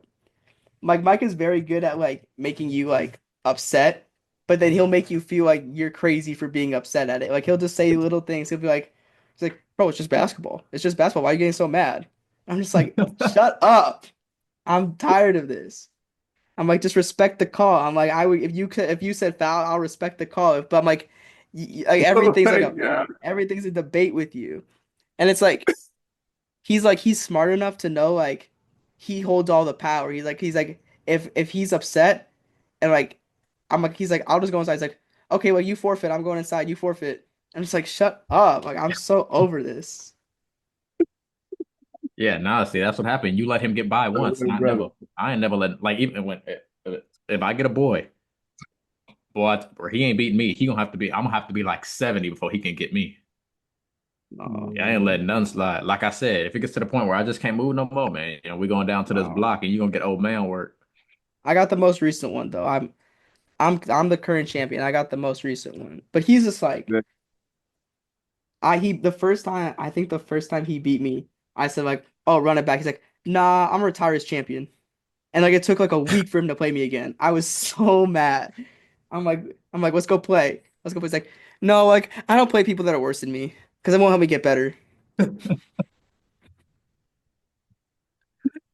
like Mike is very good at like making you like upset, but then he'll make you feel like you're crazy for being upset at it. Like he'll just say little things. He'll be like, he's like, bro, it's just basketball. It's just basketball. Why are you getting so mad? I'm just like, shut up. I'm tired of this. I'm like, just respect the call. I'm like, I would if you said foul, I'll respect the call. But I'm like, like Oh my God. everything's a debate with you, and it's like he's smart enough to know like he holds all the power. He's like if he's upset and like I'm like he's like I'll just go inside. He's like, okay, well you forfeit. I'm going inside. You forfeit. And it's like shut up. Like I'm so over this. Yeah, nah, see, that's what happened. You let him get by Oh once, my not brother. never. I ain't never let like even when if I get a boy, or he ain't beating me, I'm gonna have to be like 70 before he can get me. No, Yeah, I ain't letting none slide. Like I said, if it gets to the point where I just can't move no more, man, we going down to this no. block and you gonna get old man work. I got the most recent one though. I'm the current champion. I got the most recent one. But he's just like I he the first time I think the first time he beat me, I said like, oh run it back. He's like, nah, I'm retired as champion. And like it took like a week for him to play me again. I was so mad. I'm like, let's go play. Let's go play. He's like, no, like I don't play people that are worse than me because it won't help me get better.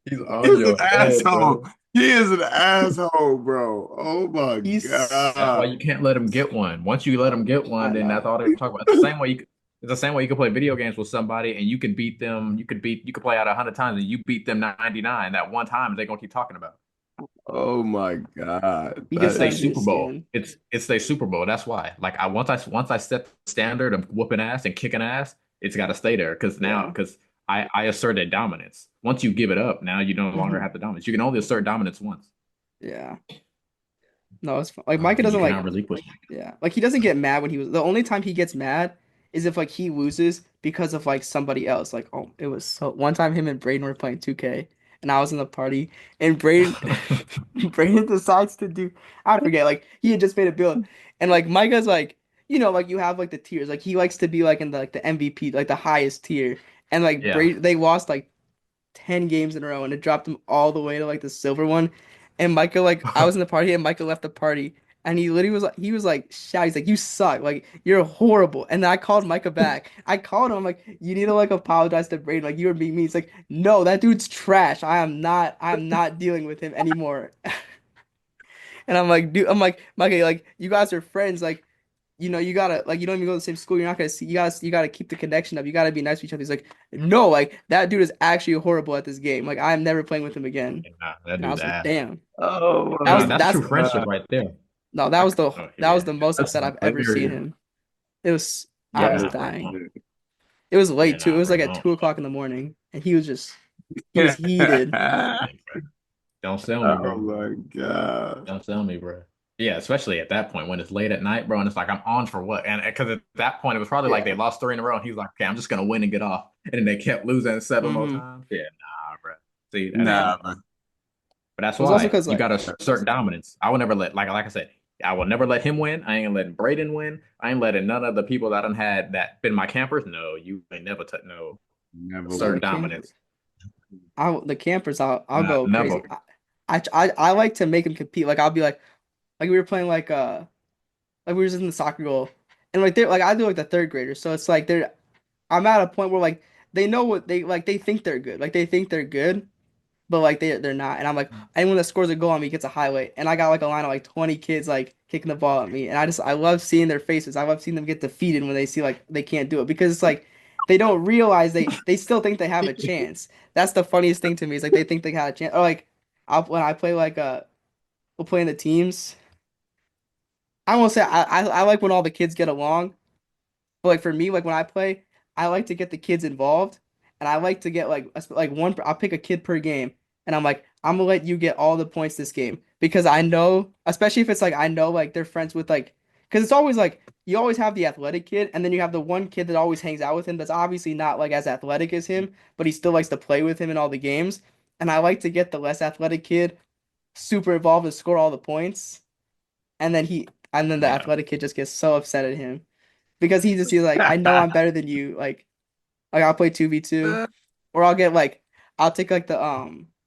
He's on He's an your head, asshole. bro. He is an asshole, bro. Oh my He's That's why God. you can't let him get one. Once you let him get one, I then that's know. all they talk about. It's the same way you can play video games with somebody and you can beat them. You could play out 100 times and you beat them 99. That one time they're gonna keep talking about. Oh my God. He It's gets their under your Super Bowl. skin. It's their Super Bowl. That's why. Like once I set the standard of whooping ass and kicking ass, it's got to stay there Yeah. because I asserted dominance. Once you give it up, now you no longer Hmm. have the dominance. You can only assert dominance once. Yeah. No, it's fine. Like Micah And you doesn't cannot like relinquish. yeah. Like he doesn't get mad when the only time he gets mad is if like he loses because of like somebody else. Like oh, it was so one time him and Braden were playing 2K and I was in the party and Braden Braden decides to do I forget like he had just made a build and like Micah's like like you have like the tiers like he likes to be like in the MVP like the highest tier and like Yeah. Braden they lost like 10 games in a row and it dropped him all the way to like the silver one. And Micah, like, I was in the party and Micah left the party. And he literally he was like, shout, he's like, you suck. Like, you're horrible. And then I called Micah back. I called him, I'm like, you need to like apologize to Braden. Like, you were being me. He's like, no, that dude's trash. I am not dealing with him anymore. And I'm like, dude, I'm like, Micah, like, you guys are friends. Like, you gotta like you don't even go to the same school. You're not gonna see you gotta keep the connection up. You gotta be nice to each other. He's like, no, like that dude is actually horrible at this game. Like I'm never playing with him again. Nah, that And I dude's was like, ass. damn. Oh That my was Nah, that's that's true friendship God. right there. no, Oh, that was yeah, the most That's upset I've ever seen hilarious. him. It was I That was nah, is bro. dying. hilarious. It was Yeah, late too. It nah, was bro. like at Don't 2 o'clock in the morning, and he was heated. don't sell me, Oh bro. my God. Don't sell me, bro. Yeah, especially at that point when it's late at night, bro, and it's like I'm on for what? And because at that point it was probably like they Yeah. lost three in a row, and he was like, "Okay, I'm just gonna win and get off." And then they kept losing seven more Hmm. times. Yeah, nah, bro. See, that ain't Nah, it. man. But that's It was also why because you like got to assert dominance. I will never let, like I said, I will never let him win. I ain't letting Braden win. I ain't letting none of the people that I done had that been my campers. No, you ain't never touch. No, Never yeah will. the assert camper dominance. the campers I'll Nah, go never. crazy. I like to make him compete. Like I'll be like we were playing like we were just in the soccer goal and like they're like I do like the third graders, so it's like they're I'm at a point where like they know what they like they think they're good. Like they think they're good, but like they're not. And I'm like anyone that scores a goal on me gets a highlight. And I got like a line of like 20 kids like kicking the ball at me. And I love seeing their faces. I love seeing them get defeated when they see like they can't do it because it's like they don't realize they still think they have a chance. That's the funniest thing to me. Is like they think they had a chance. Or like when I play like we'll play in the teams. I won't say I like when all the kids get along. But like for me, like when I play, I like to get the kids involved, and I like to get like one. I'll pick a kid per game, and I'm like, I'm gonna let you get all the points this game because I know, especially if it's like I know like they're friends with like, because it's always like you always have the athletic kid, and then you have the one kid that always hangs out with him that's obviously not like as athletic as him, but he still likes to play with him in all the games. And I like to get the less athletic kid super involved and score all the points, and then the Yeah. athletic kid just gets so upset at him because he's like, I know I'm better than you. Like I'll play 2v2. Or I'll get like I'll take like the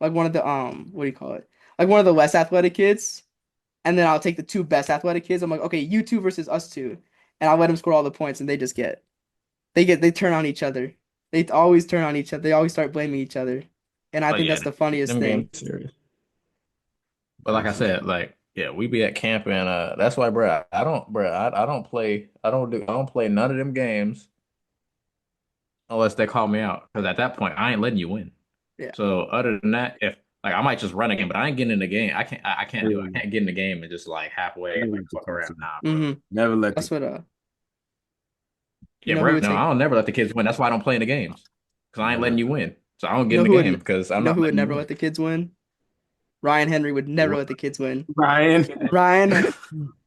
like one of the what do you call it? Like one of the less athletic kids, and then I'll take the two best athletic kids. I'm like, okay, you two versus us two. And I'll let them score all the points and they turn on each other. They always turn on each other. They always start blaming each other. And I But think yeah, that's the funniest them games thing. serious. But like Yeah, I for said, sure. like yeah, we be at camp and that's why, bro. I don't play. I don't play none of them games unless they call me out. Because at that point, I ain't letting you win. Yeah. So other than that, if like I might just run a game, but I ain't getting in the game. I can't do it. I Yeah. can't get in the game and just like halfway I like like to fuck talk around. to them. Nah, bro. Mm-hmm. Never let That's the what you Yeah, know who bro. would No, I take don't never let the kids win. That's why I don't play in the games. Because I ain't letting never you win. So I don't you get in know the who game would because you I'm know not who would letting you never win. let the kids win? Ryan Henry would never let the kids win. Ryan. Ryan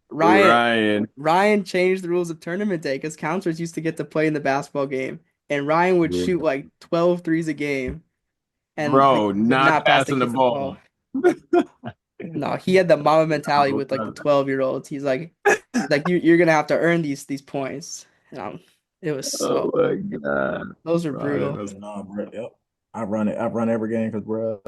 Ryan Ryan. Ryan changed the rules of tournament day because counselors used to get to play in the basketball game, and Ryan would Yeah. shoot like 12 threes a game, and Bro, he would not not pass the passing the kids the ball. ball. No, he had the mama mentality Oh, with like the 12-year-olds. He's like you're gonna have to earn these points. It was oh so my God. those are Ryan, brutal. that's No, bro. Yep. I run it. I run every game because, bro,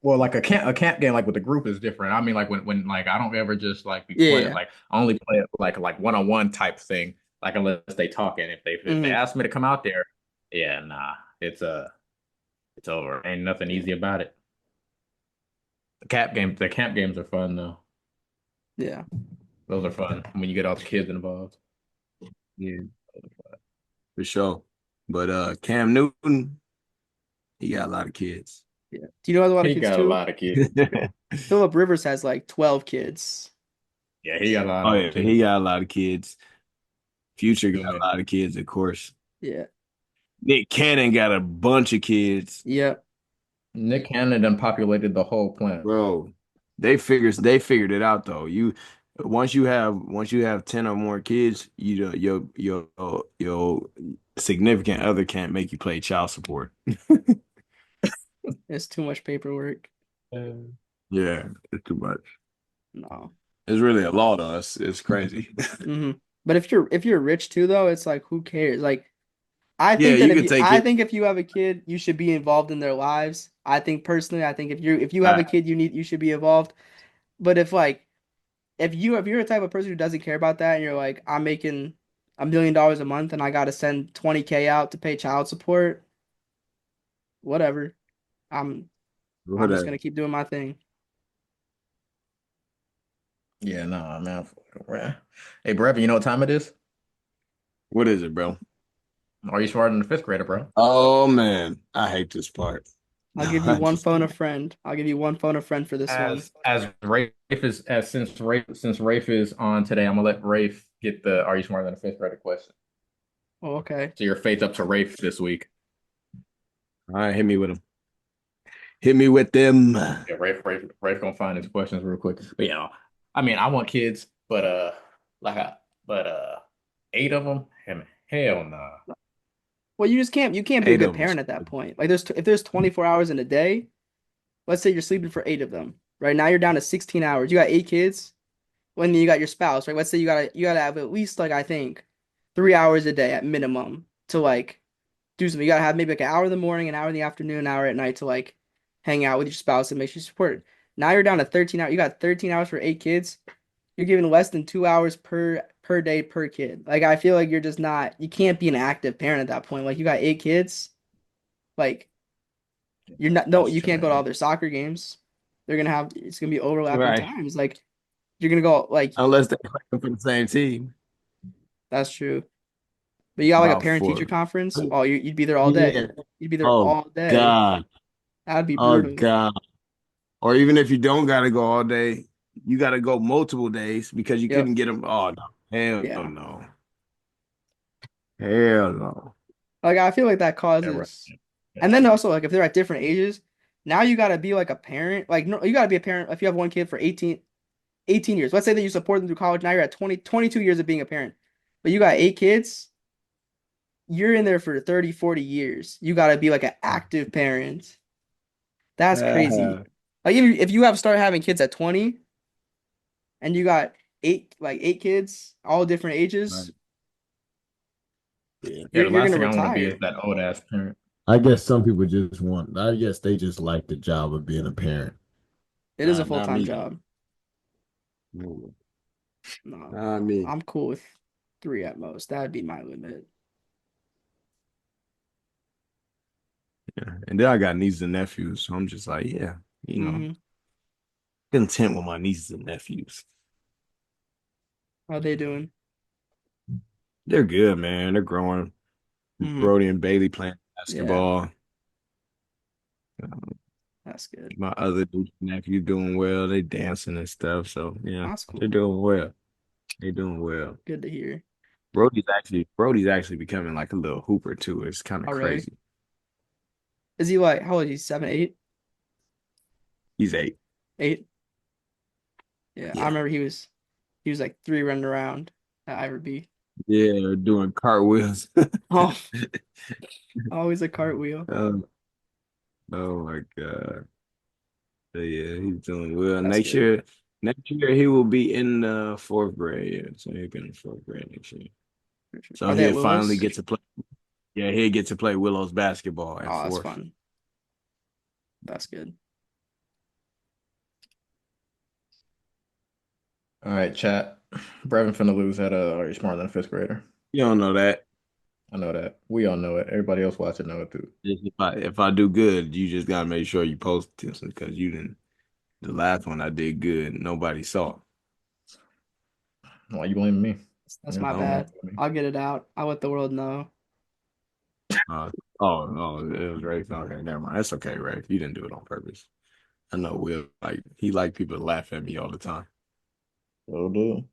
well, like a camp game, like with the group is different. I mean, like when like I don't ever just like be playing. Yeah. Like I only play it like one on one type thing. Like unless they talking. If they Hmm. ask me to come out there, yeah, nah, it's over. Ain't nothing Yeah. easy about it. The camp games are fun though. Yeah. Those are fun when you get all the kids involved. yeah, for sure. But Cam Newton, he got a lot of kids. Yeah. Do you know he has a lot of He kids got a too? lot of kids. Philip Rivers has like 12 kids. Yeah, he got a lot Oh of them yeah, too. he got a lot of kids. Future got Too a many. lot of kids, of course. Yeah. Nick Cannon got a bunch of kids. Yeah. Nick Cannon done populated the whole planet. Bro, they figured it out though. Once you have 10 or more kids, your significant other can't make you pay child support. It's too much paperwork. Yeah, it's too much. No. It's really a law to us. It's crazy. Hmm. But if you're rich too though, it's like who cares? Like Yeah, you could take I it. think if you have a kid, you should be involved in their lives. I think personally, I think if you have a I, kid, you should be involved. But if you're a type of person who doesn't care about that and you're like, I'm making $1 million a month and I gotta send 20K out to pay child support, whatever. I'm I'm just Whatever. gonna keep doing my thing. yeah, no, man. Hey, Brevin, you know what time it is? What is it, bro? Are you smarter than the fifth grader, bro? Oh man, I hate this part. I'll No, give you I'm one just phone a kidding. friend. I'll give you one phone a friend for this one. As Rafe is as since Rafe is on today, I'm gonna let Rafe get the Are you smarter than a fifth grader question. Oh, okay. So your faith up to Rafe this week. All right, hit me with them. Hit me with them. Yeah, Rafe gonna find his questions real quick. But yeah, I mean, I want kids, but like I, but 8 of them, hell no. Well, you can't be a Eight good of them. parent at that point. Like if there's 24 hours in a day, let's say you're sleeping for 8 of them. Right now you're down to 16 hours. You got 8 kids. When you got your spouse, right? Let's say you gotta have at least like I think 3 hours a day at minimum to like do something. You gotta have maybe like an hour in the morning, an hour in the afternoon, an hour at night to like hang out with your spouse and make sure you support it. Now you're down to 13 hours. You got 13 hours for 8 kids. you're giving less than 2 hours per day per kid. Like I feel like you're just not you can't be an active parent at that point. Like you got 8 kids, like you're not no That's you too can't go to all many. their soccer games. They're gonna have it's gonna be overlapping Right. times. Like you're gonna go like Unless they're playing for the same team. that's true. But you got like a About parent teacher 4. conference. Oh, you'd be there all day. Yeah. You'd be there Oh all day. God. That'd be Oh brutal. God. Or even if you don't gotta go all day, you gotta go multiple days because you couldn't Yep. get them. Oh no. Hell Yeah. no. Hell no. Like I feel like that Yeah, right. causes, and then also like if they're at different ages, now you gotta be like a parent. Like no, you gotta be a parent if you have one kid for 18 years. Let's say that you support them through college. Now you're at 22 years of being a parent, but you got 8 kids. You're in there for 30, 40 years. You gotta be like an active parent. That's crazy. Uh, Like if you have started having kids at 20 and you got eight kids, all different right. ages, Yeah. Yeah, you're the you're last gonna thing I want to be is retire. that old ass parent. I guess some people just want, I guess they just like the job of being a parent. It is a Not full-time me. job. No, No, not me. I'm cool with three at most. That'd be my limit. Yeah. And then I got nieces and nephews, so I'm just like, yeah, Hmm. content with my nieces and nephews. How they doing? They're good, man. They're growing. Hmm. Brody and Bailey playing Yeah, basketball. that's good. My other nephew doing well. They dancing and stuff. So yeah, That's they're cool. doing well. They're doing well. Good to hear. Brody's actually becoming like a little hooper too. It's kind of Oh, really? crazy. Is he like how old is he? 7, 8? He's 8. 8? Yeah, I Yeah. remember he was like 3 running around at Iverby. Yeah, doing cartwheels. Oh, always a cartwheel. Oh, oh my God. So yeah, he's doing well. That's Next good. year, next year he will be in the fourth grade. Yeah, so he'll be in the fourth grade next year. So Are they at he'll finally Willows? get to play. Yeah, he'll get to play Willow's basketball at Oh, that's fourth. fun. That's good. All right, chat. Brevin finna lose at Are You Smarter Than a Fifth Grader? You don't know that. I know that. We all know it. Everybody else watching know it too. Just if I do good, you just gotta make sure you post this because you didn't. The last one I did good, nobody saw. Why you blaming me? That's There's my nothing wrong bad. with me. I'll get it out. I'll let the world know. Uh, oh, it was Ray. Okay, never mind. That's okay, Ray. You didn't do it on purpose. I know Will he like people to laugh at me all the time. So do.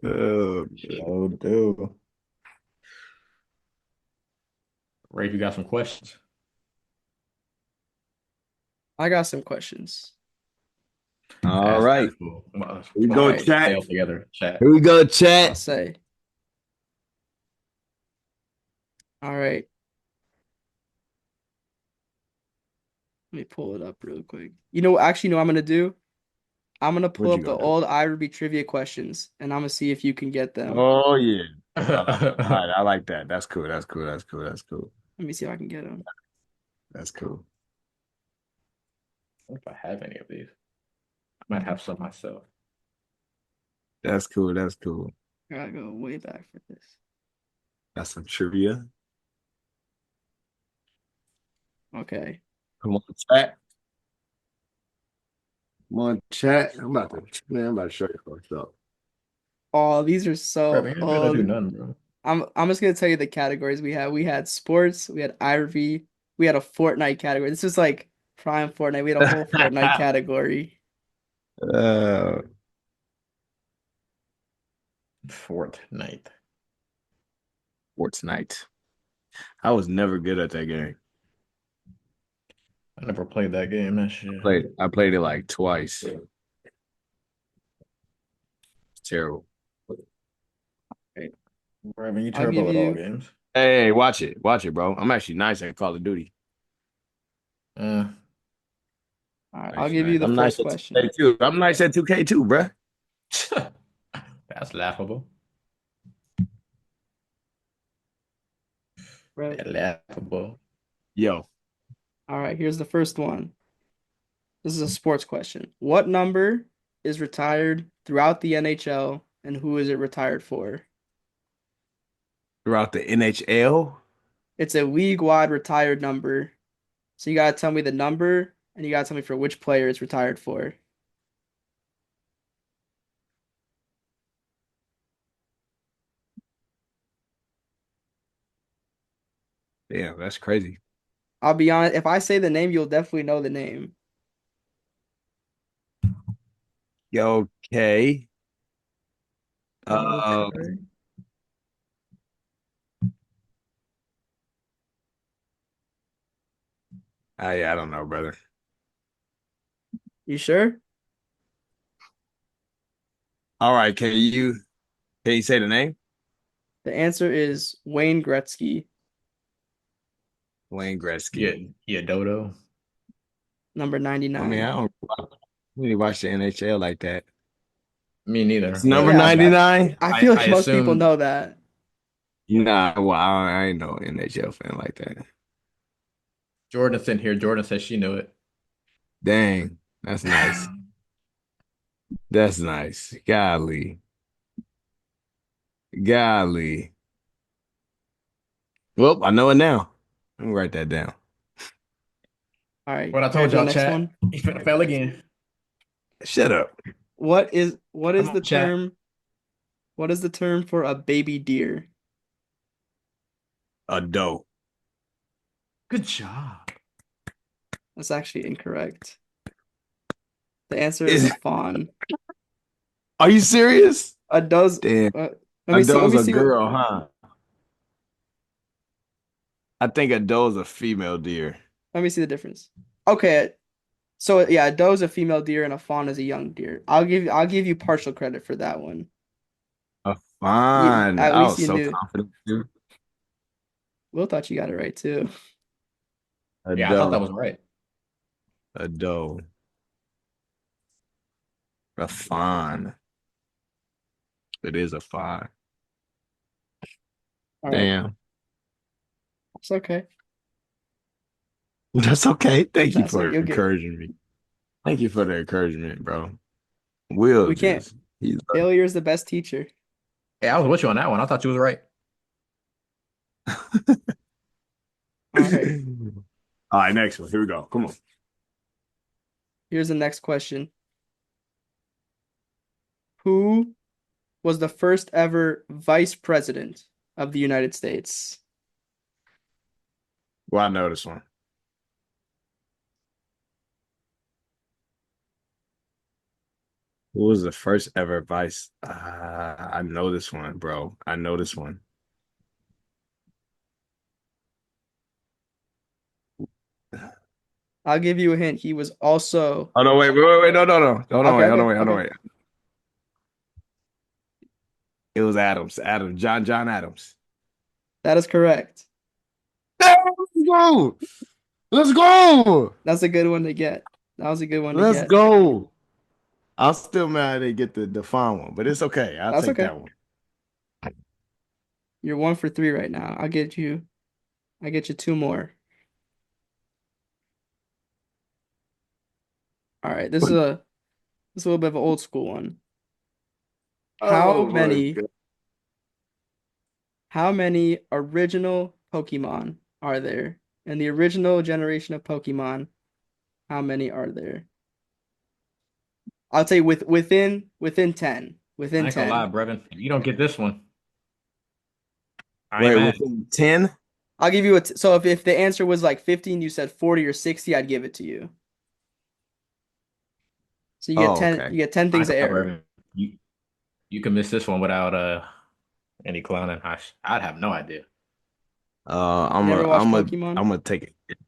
Oh, So do. Ray, you got some questions? I got some questions. all Ask, right. ask. We'll, Here we All go, right. chat. fail together, chat. Here we go, I'll chat. say. All right. Let me pull it up real quick. Actually, what I'm gonna do? I'm gonna pull What you up the gonna do? old Iverby trivia questions, and I'm gonna see if you can get them. Oh yeah. All right. All If right. I like that. That's cool. That's cool. That's cool. That's cool. Let me see if I can get them. That's cool. I have any of these, I might have some myself. That's cool. That's cool. I gotta go way back for this. Got some trivia. Okay. Come on, chat. Come on, chat. I'm about to show you what's up. Oh, these are Bro, so you ain't gonna do old. nothing, bro. I'm just gonna tell you the categories we had. We had sports, we had Iverby, we had a Fortnite category. This was like prime Fortnite. We had a whole Fortnite category. uh, Fortnite. Fortnite. I was never good at that game. I never played that game. That shit. I played it like twice. Terrible. Hey, Brevin, you I'll give terrible at all you. games. Hey, watch it, bro. I'm actually nice at Call of Duty. Uh, All right, I'll Actually, give nice. you the I'm nice first at question. 2K too. I'm nice at 2K too, bro. that's laughable. Right. That's laughable. Yo, All right, here's the first one. This is a sports question. What number is retired throughout the NHL and who is it retired for? Throughout the NHL? It's a league-wide retired number. So you gotta tell me the number and you gotta tell me for which player it's retired for. Damn, that's crazy. I'll be honest, if I say the name, you'll definitely know the name. Okay. Okay. Um, I don't know, brother. You sure? All right, can you say the name? The answer is Wayne Gretzky, Wayne Yeah, Gretzky. yeah, Dodo. number I mean, 99. I don't really watch the NHL like that. Me It's neither. number But Yeah, but 99? I I feel I like most people assume know that. Nah, well, I ain't no NHL fan like that. Jordan's in here. Jordan says she knew it. Dang, that's nice. That's nice. Golly. Golly. Well, I know it now. Let me write that down. All right, What I ready told for the y'all, next chat. one? He finna fail again. Shut up. What is Come the on, chat. term? What is the term for a baby deer? A doe. Good job. That's actually incorrect. The answer is a Is fawn. Are you serious? A does. Damn. Let A me see. Let doe's me a see what. girl, huh? I think a doe's a female deer. Let me see the difference. Okay, so yeah, a doe is a female deer and a fawn is a young deer. I'll give you partial credit for that one. Fine. At I least was you so knew. confident, dude. Will thought you got it right too. A Yeah, I thought doe. that was right. A doe. A fawn. It is a fawn. All right, Damn. it's okay. That's okay. Thank you That's okay. for You'll get. encouraging me. Thank you for the encouragement, bro. Will We can't. just he's Failure is the best teacher. Hey, I was with you on that one. I thought you was right. All right. All right, next one. Here we go. Come on. Here's the next question. Who was the first ever vice president of the United States? Well, I know this one. Who was the first ever vice? I know this one, bro. I know this one. I'll give you a hint. He was also Oh no, wait, no, no, no. Hold on, okay, wait, hold on, okay, wait, hold on, okay. wait. It was Adams. John Adams. That is correct. Let's go. Let's go. That's a good one to get. That was a good one to Let's get. go. I'm still mad they get the fun one, but it's okay. I'll That's take okay. that one. You're 1 for 3 right now. I get you two more. All right. This is a little bit of an old school one. How Oh my many God. how many original Pokemon are there? In the original generation of Pokemon, how many are there? I'll tell you within 10. I Within ain't gonna lie, 10. Brevin. If you don't get this one, I ain't Wait, mad. within 10? I'll give you so if the answer was like 50 and you said 40 or 60, I'd give it to you. So you get Oh, 10 okay. you get 10 I things ain't to gonna lie, error. Brevin. You can miss this one without any clowning. I'd have no idea. You never watched Pokemon? I'm gonna take it.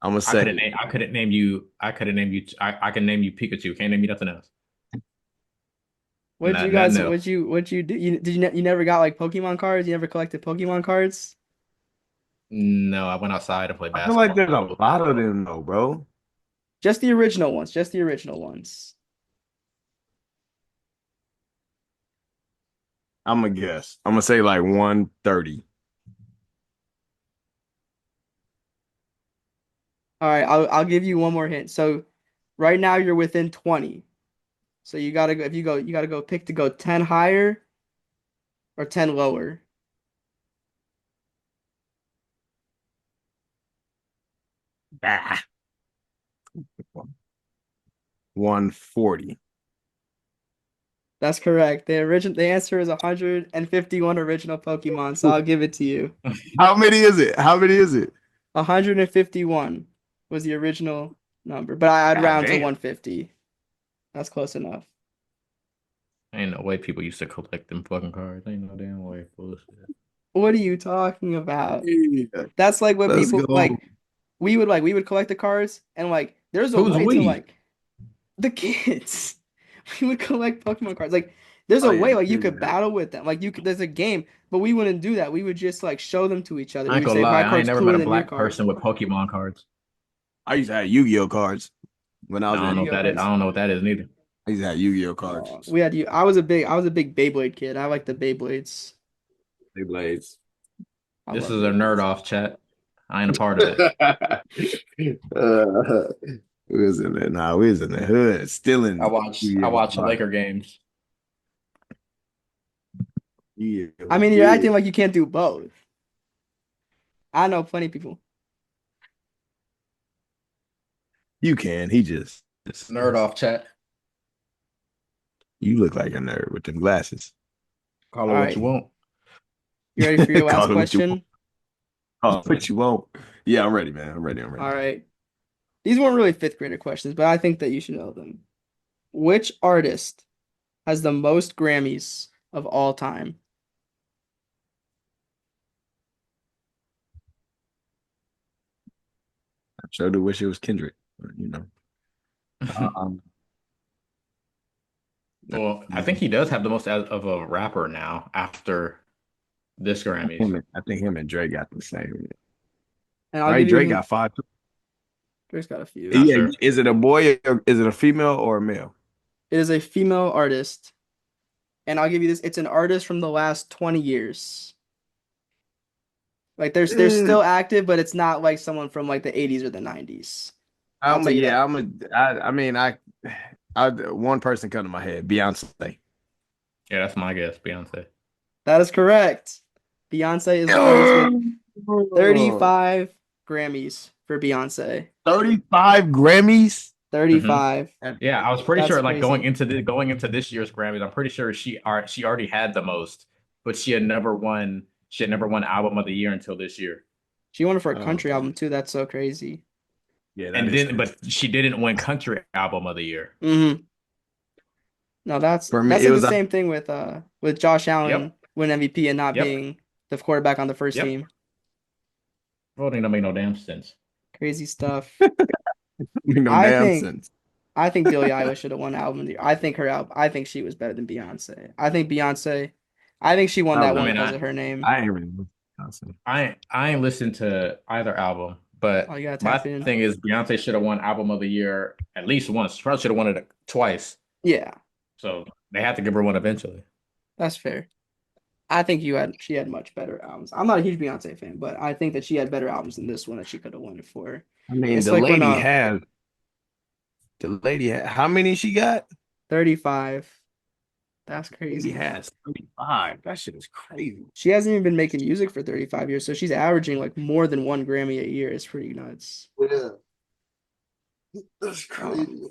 I'm gonna I couldn't say, name. I couldn't name you. I couldn't name you. I can name you Pikachu. Can't name you nothing else. What did you Nothing guys else. what you do? You never got like Pokemon cards? You never collected Pokemon cards? No, I went outside and played I feel like basketball. there's a lot of them though, bro. Just the original ones, just the original ones. I'm gonna guess. I'm gonna say like 130. All right, I'll give you one more hint. So Right now you're within 20. So you gotta go if you gotta go pick to go 10 higher or 10 lower. Ah, 140. That's correct. The answer is 151 original Pokemon, so I'll give it to you. How many is it? How many is it? 151 was the original number, but I'd God round to damn. 150. That's close enough. Ain't no way people used to collect them fucking cards. Ain't no damn way. Bullshit. What are you talking about? Yeah. That's like what Let's people go. like. We would collect the cards, and like there's a Who's way to we? like the kids. We would collect Pokemon cards. Like there's Oh a yeah, way the like you kids could battle with them. Like you could there's a game, but we wouldn't do that. We would just like show them to each other. I We ain't would gonna say lie. my I ain't card's never met cooler a than your black card. person with Pokemon cards. I used to have Yu-Gi-Oh cards when I was I don't know in. what Yu-Gi-Oh that is. I cards. don't know what that is neither. I used to have Yu-Gi-Oh Oh, cards. we had you. I was a big Beyblade kid. I like the Beyblades. They blades. I This love is a nerd Beyblades. off chat. I ain't a part of it. We was in there. Nah, we was in the hood, I stealing watch I Yu-Gi-Oh watch cards. Laker games. Yu-Gi-Oh I was mean, you're acting big. like you can't do both. I know plenty of people. You can. He just Nerd off chat. you look like a nerd with them glasses. Call it All what you right, want. you ready for your last Call it what you want. question? Call it what you want. Yeah, I'm ready, man. I'm ready. I'm ready. All right. These weren't really fifth grader questions, but I think that you should know them. Which artist has the most Grammys of all time? I sure do wish it was Kendrick. But. Um, Well, I think he does have the most of a rapper now after this Grammys. I think him and Drake got the same. And I'll Right, give you a Drake hint. got five. Drake's got a few. Not Yeah, sure. is it a boy or is it a female or a male? It is a female artist, and I'll give you this. It's an artist from the last 20 years. Like they're Mm, still active, but it's not like someone from like the 80s or the 90s. I'll I'm a tell you yeah. that. I mean, one person come to my head, Beyonce. Yeah, that's my guess. Beyonce. That is correct. Beyonce is the artist with 35 Grammys for Beyonce. 35 Grammys. 35. Yeah, I was pretty That's sure like crazy. going into this year's Grammys, I'm pretty sure she already had the most, but she had never won. She had never won Album of the Year until this year, She won it for a Oh, country album too. That's so crazy. yeah, that and is then crazy. but she didn't win Country Album of the Year. No, For me, that's it like the was same thing with Josh Allen Yep, winning MVP and not yep, being the quarterback on the first yep. team. Voting don't make no damn sense. Crazy stuff. no I damn think sense. I think Billie Eilish should have won album of the year. I think her album. I think she was better than Beyonce. I think Beyonce. I think she won I that was, I one mean, because of her name. I ain't really Beyonce. I ain't listened to either album, Oh, but you gotta tap my in. thing is Beyonce should have won Album of the Year at least once. She probably should have won it twice. Yeah, So they have to give her one eventually. that's fair. I think she had much better albums. I'm not a huge Beyonce fan, but I think that she had better albums than this one that she could have won it for. I mean, It's like when the lady had, how many she got? 35. That's Lady crazy. has 35. That shit is crazy. She hasn't even been making music for 35 years, so she's averaging like more than one Grammy a year. It's pretty nuts. Yeah, that's Uh, crazy.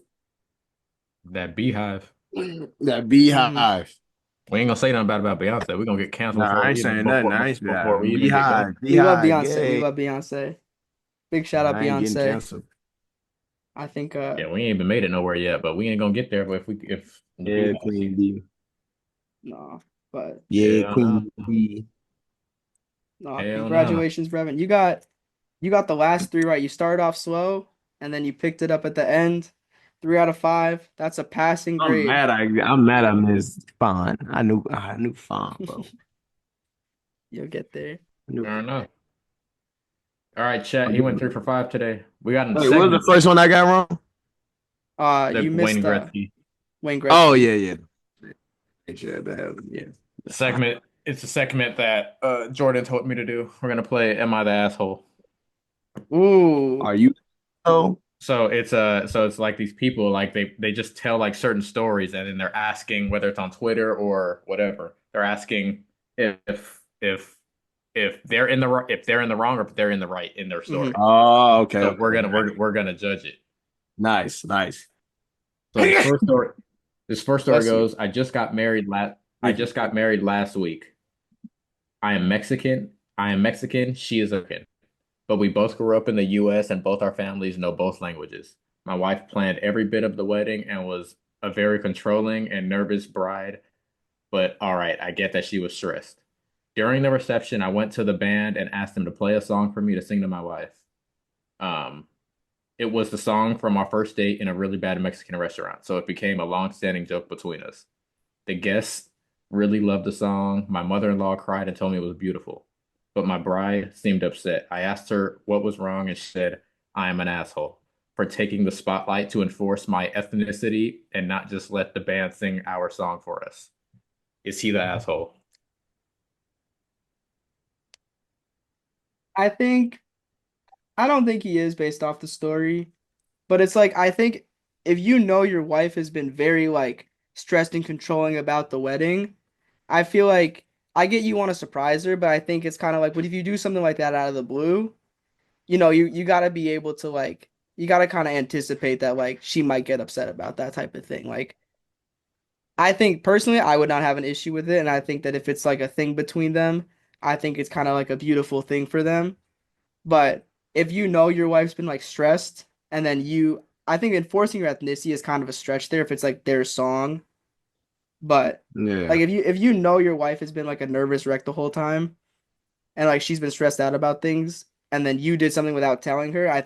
That Beehive. That mhm. beehive. We ain't gonna say nothing bad about Beyonce. We're gonna get canceled Nah, before I we ain't even saying nothing. I ain't saying before that. we even get going. Beehive, We love beehive, Beyonce. We gay. love Beyonce. Big shout out I ain't getting Beyonce. canceled. I think Yeah, we ain't even made it nowhere yet, but we ain't gonna get there. But if the Yeah, Beehive Queen sees, B. no, but Yeah, hell no, Queen B. no, hell no. congratulations, Brevin. You got the last three right. You started off slow and then you picked it up at the end. 3 out of 5. That's a passing grade. I'm mad I missed Fawn. I knew Fawn, bro. You'll get there. I knew Fair enough. All right, chat. He went three Wait, for five today. We got in what was the segment first one I got wrong? You the Wayne missed Gretzky Wayne Oh Gretzky. yeah, yeah. Yeah. segment. It's a segment that Jordan told me to do. We're gonna play "Am I the Asshole?" Ooh, Are you? Oh. so it's like these people like they just tell like certain stories and then they're asking whether it's on Twitter or whatever. They're asking if if they're in the if they're in the wrong or if they're in the right in their Hmm. story. Oh, okay, So okay. we're gonna judge it. Nice, nice. So this first story Bless you. goes, I Thank you. just got married last week. I am Mexican. I am Mexican. She is American. But we both grew up in the US and both our families know both languages. My wife planned every bit of the wedding and was a very controlling and nervous bride, but all right, I get that she was stressed. During the reception, I went to the band and asked them to play a song for me to sing to my wife. Um, it was the song from our first date in a really bad Mexican restaurant, so it became a long-standing joke between us. The guests really loved the song. My mother-in-law cried and told me it was beautiful. But my bride seemed upset. I asked her what was wrong, and she said, I am an asshole for taking the spotlight to enforce my ethnicity and not just let the band sing our song for us. Is he the asshole? I think I don't think he is based off the story, but it's like I think if you know your wife has been very like stressed and controlling about the wedding, I feel like I get you want to surprise her, but I think it's kind of like, what if you do something like that out of the blue? You got to be able to like you got to kind of anticipate that like she might get upset about that type of thing. Like I think personally I would not have an issue with it, and I think that if it's like a thing between them, I think it's kind of like a beautiful thing for them. But if you know your wife's been like stressed and then I think enforcing your ethnicity is kind of a stretch there if it's like their song. But like Yeah, if you know your wife has been like a nervous wreck the whole time and like she's been stressed out about things and then you did something without telling her, I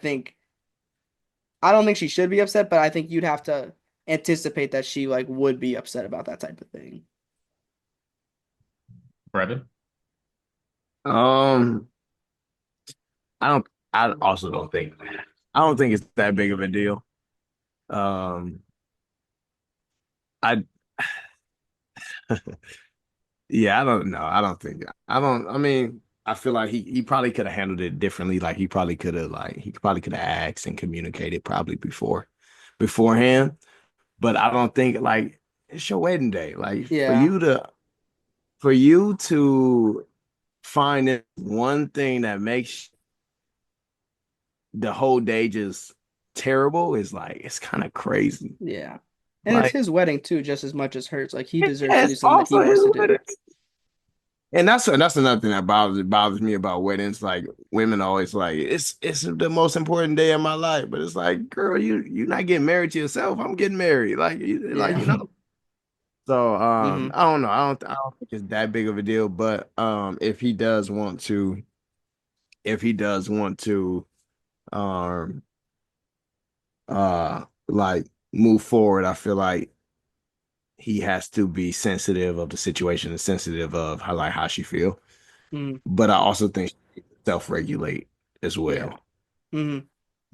don't think she should be upset, but I think you'd have to anticipate that she like would be upset about that type of thing. Brevin? um, I don't. I also don't think. I don't think it's that big of a deal. Um, I yeah, I don't know. I don't think. I don't. I mean, I feel like he probably could have handled it differently. Like he probably could have asked and communicated probably beforehand. But I don't think like it's your wedding day. Like Yeah. for you to find it one thing that makes the whole day just terrible is like it's kind of crazy. Yeah. And it's Like, his wedding too, just as much as hers. Like he deserves yeah, to do it's something that he also his wants to wedding. do. And that's another thing that bothers me about weddings. Like women always like it's the most important day of my life, but it's like, girl, you not getting married to yourself. I'm getting married. Like Yeah. you know. So Hmm. I don't know. I don't think it's that big of a deal. But if he does want to um like move forward, I feel like he has to be sensitive of the situation and sensitive of how she feel. Hmm. But I also think she self-regulate as Yeah. well. Hmm.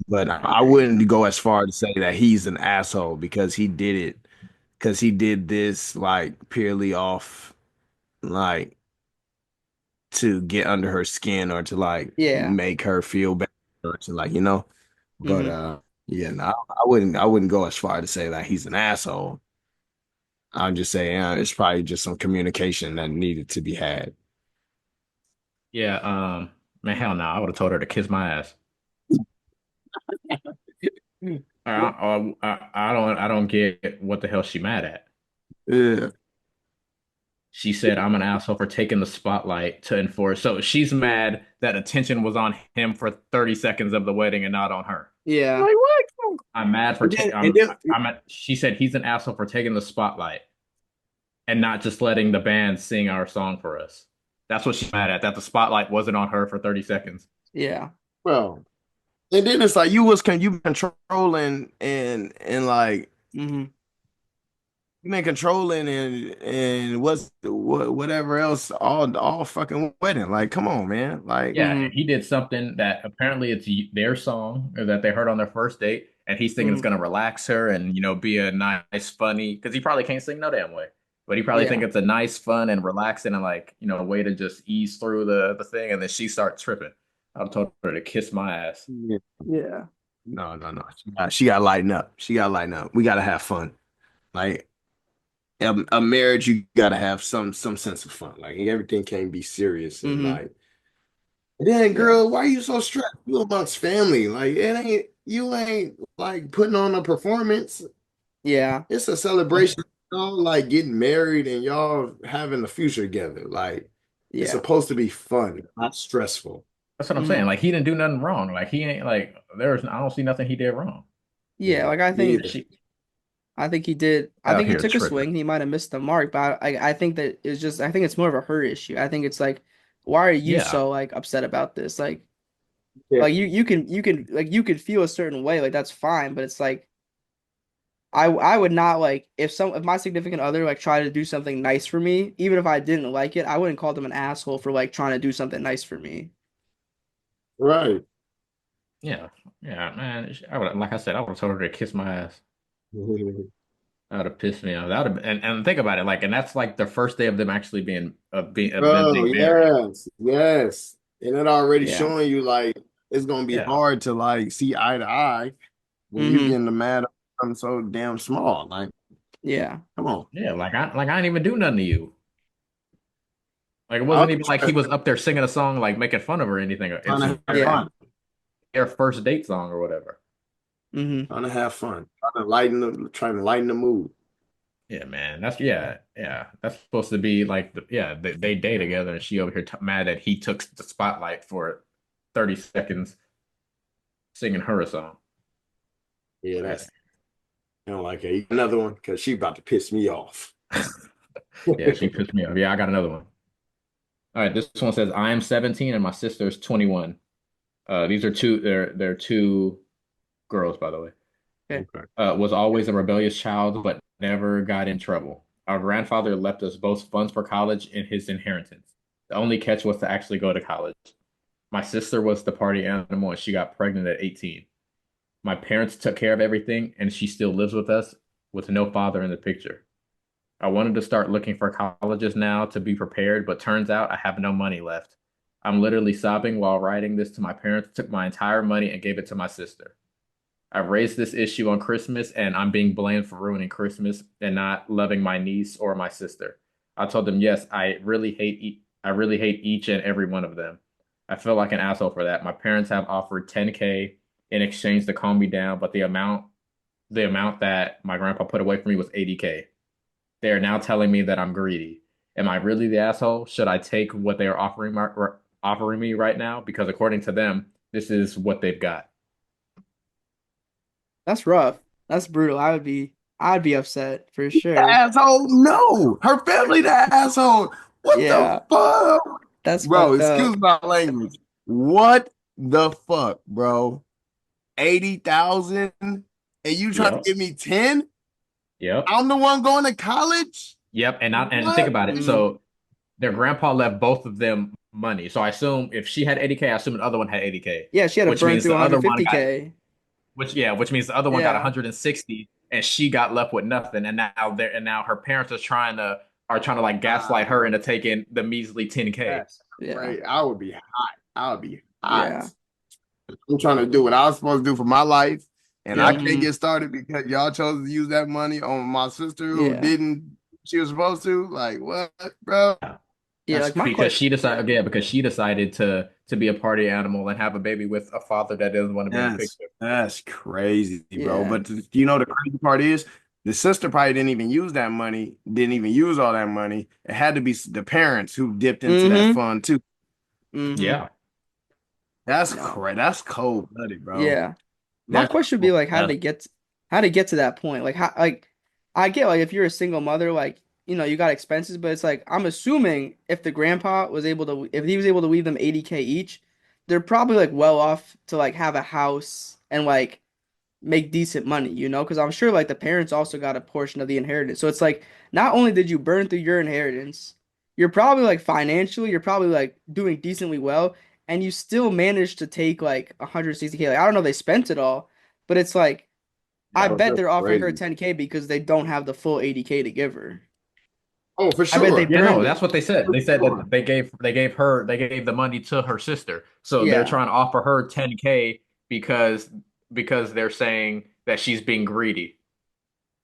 But I I agree. wouldn't go as far to say that he's an asshole because he did this like purely off like to get under her skin or to like Yeah. make her feel better or to like, you know. But Hmm. yeah, no, I wouldn't go as far to say that he's an asshole. I'm just saying it's probably just some communication that needed to be had. Yeah, man, hell no, I would have told her to kiss my ass. I don't get what the hell she mad at. Yeah. She said I'm an asshole for taking the spotlight to enforce. So she's mad that attention was on him for 30 seconds of the wedding and not on her. Yeah. Like what? I'm mad for taking. And then She said he's an asshole for taking the spotlight and not just letting the band sing our song for us. That's what she's mad at. That the spotlight wasn't on her for 30 seconds. Yeah. bro. And then it's like you controlling and like Hmm. you been controlling and whatever else all fucking wedding. Like, come on, man. Like, Yeah, Hmm. and he did something that apparently it's their song or that they heard on their first date, and he's thinking it's Hmm. gonna relax her and be a nice, funny because he probably can't sing no damn way, but he probably think Yeah. it's a nice, fun, and relaxing and like way to just ease through the thing, and then she starts tripping. I told her to kiss my ass. yeah. Yeah. No, no, no. She got to lighten up. She got to lighten up. We got to have fun. Like a marriage, you got to have some sense of fun. Like everything can't be serious and Mm-hmm. like. Then, Yeah. girl, why are you so stressed? You amongst family. Like it ain't you ain't like putting on a performance. Yeah. It's a celebration. Y'all like getting married and y'all having a future together. Like it's Yeah. supposed to be fun, not stressful. That's what I'm saying. Mm-hmm. Like he didn't do nothing wrong. Like he ain't like there's I don't see nothing he did wrong. Yeah. Yeah, Like me And either. she I think he did. I out think he here took a tripping. swing. He might have missed the mark, but I think that it's just I think it's more of a her issue. I think it's like, why are you Yeah. so like upset about this? Yeah, Like you can like you could feel a certain way, like that's fine, but it's like I would not like if my significant other like tried to do something nice for me, even if I didn't like it, I wouldn't call them an asshole for like trying to do something nice for me. right. Yeah. Yeah, man. I would like I said, I would have told her to kiss my ass. That would have pissed me off. That would have and think about it, like, and that's like the first day of them actually being of them Oh, being married. yes, yes. And it already Yeah. showing you like it's gonna be Yeah. hard to like see eye to eye when you Mm-hmm. getting the mad at something so damn small. Like, Yeah. come on. Yeah. Like I didn't even do nothing to you. Like it I wasn't even was like he was up there singing a song like making fun of her or anything. trying It's to have Yeah. fun. their first date song or whatever. Mm-hmm. Trying to have fun. Trying to lighten the mood. Yeah, man. That's yeah, yeah. That's supposed to be like yeah, they day together, and she over here mad that he took the spotlight for 30 seconds singing her a song. Yeah, Like, that's I don't like it. Another one because she about to piss me off. yeah, she pissed me off. Yeah, I got another one. All right, this one says I am 17 and my sister's 21. These are they're two girls, by the way. Okay. Okay. Was always a rebellious child, but never got in trouble. Our grandfather left us both funds for college and his inheritance. The only catch was to actually go to college. My sister was the party animal and she got pregnant at 18. My parents took care of everything and she still lives with us with no father in the picture. I wanted to start looking for colleges now to be prepared, but turns out I have no money left. I'm literally sobbing while writing this to my parents, took my entire money and gave it to my sister. I raised this issue on Christmas and I'm being blamed for ruining Christmas and not loving my niece or my sister. I told them, yes, I really hate each and every one of them. I feel like an asshole for that. My parents have offered 10K in exchange to calm me down, but the amount that my grandpa put away for me was 80K. They are now telling me that I'm greedy. Am I really the asshole? Should I take what they are offering me right now? Because according to them, this is what they've got. That's rough. That's brutal. I'd be upset for sure. Asshole, no. Her family the asshole. What the Yeah. fuck? That's Bro, fucked up. excuse my language. What the fuck, bro? 80,000 and you trying to Yep. give me 10? Yep. I'm the one going to college? Yep. And think What? about it. Mm-hmm. So their grandpa left both of them money. So I assume if she had 80K, I assume the other one had 80K, Yeah, she had to which burn means through the other one got 150K. which means the other one got Yeah. 160 and she got left with nothing. And now her parents are trying to like gaslight her Uh, into taking the measly 10K. that's Yeah. great. I would be hot. I would be hot. Yeah. I'm trying to do what I was supposed to do for my life, and I Yep. can't Mm-hmm. get started because y'all chose to use that money on my sister who Yeah. didn't. She was supposed to. Like what, bro? Yeah. That's Like my Because question. she decided, Yeah. yeah, because she decided to be a party animal and have a baby with a father that doesn't want to be in the Yes, picture. that's crazy, bro. Yeah. But you know the crazy part is the sister probably didn't even use that money, didn't even use all that money. It had to be the parents who dipped into that Mm-hmm. fund too. Mm-hmm. Yeah. That's No. crazy. That's cold blooded, bro. Yeah. My That's question would be cold. like, That's how to get to that point? Like how like I get like if you're a single mother, like you got expenses, but it's like I'm assuming if the grandpa was able to if he was able to leave them 80K each, they're probably like well off to like have a house and like make decent money, because I'm sure like the parents also got a portion of the inheritance. So it's like not only did you burn through your inheritance, you're probably like financially, you're probably like doing decently well, and you still managed to take like 160K. Like I don't know if they spent it all, but it's like I bet that's they're offering her crazy. 10K because they don't have the full 80K to give her. Oh, for I bet they sure. Yeah, no, burned it. that's what they said. For They said sure. that they gave the money to her sister. So they're Yeah. trying to offer her 10K because because they're saying that she's being greedy.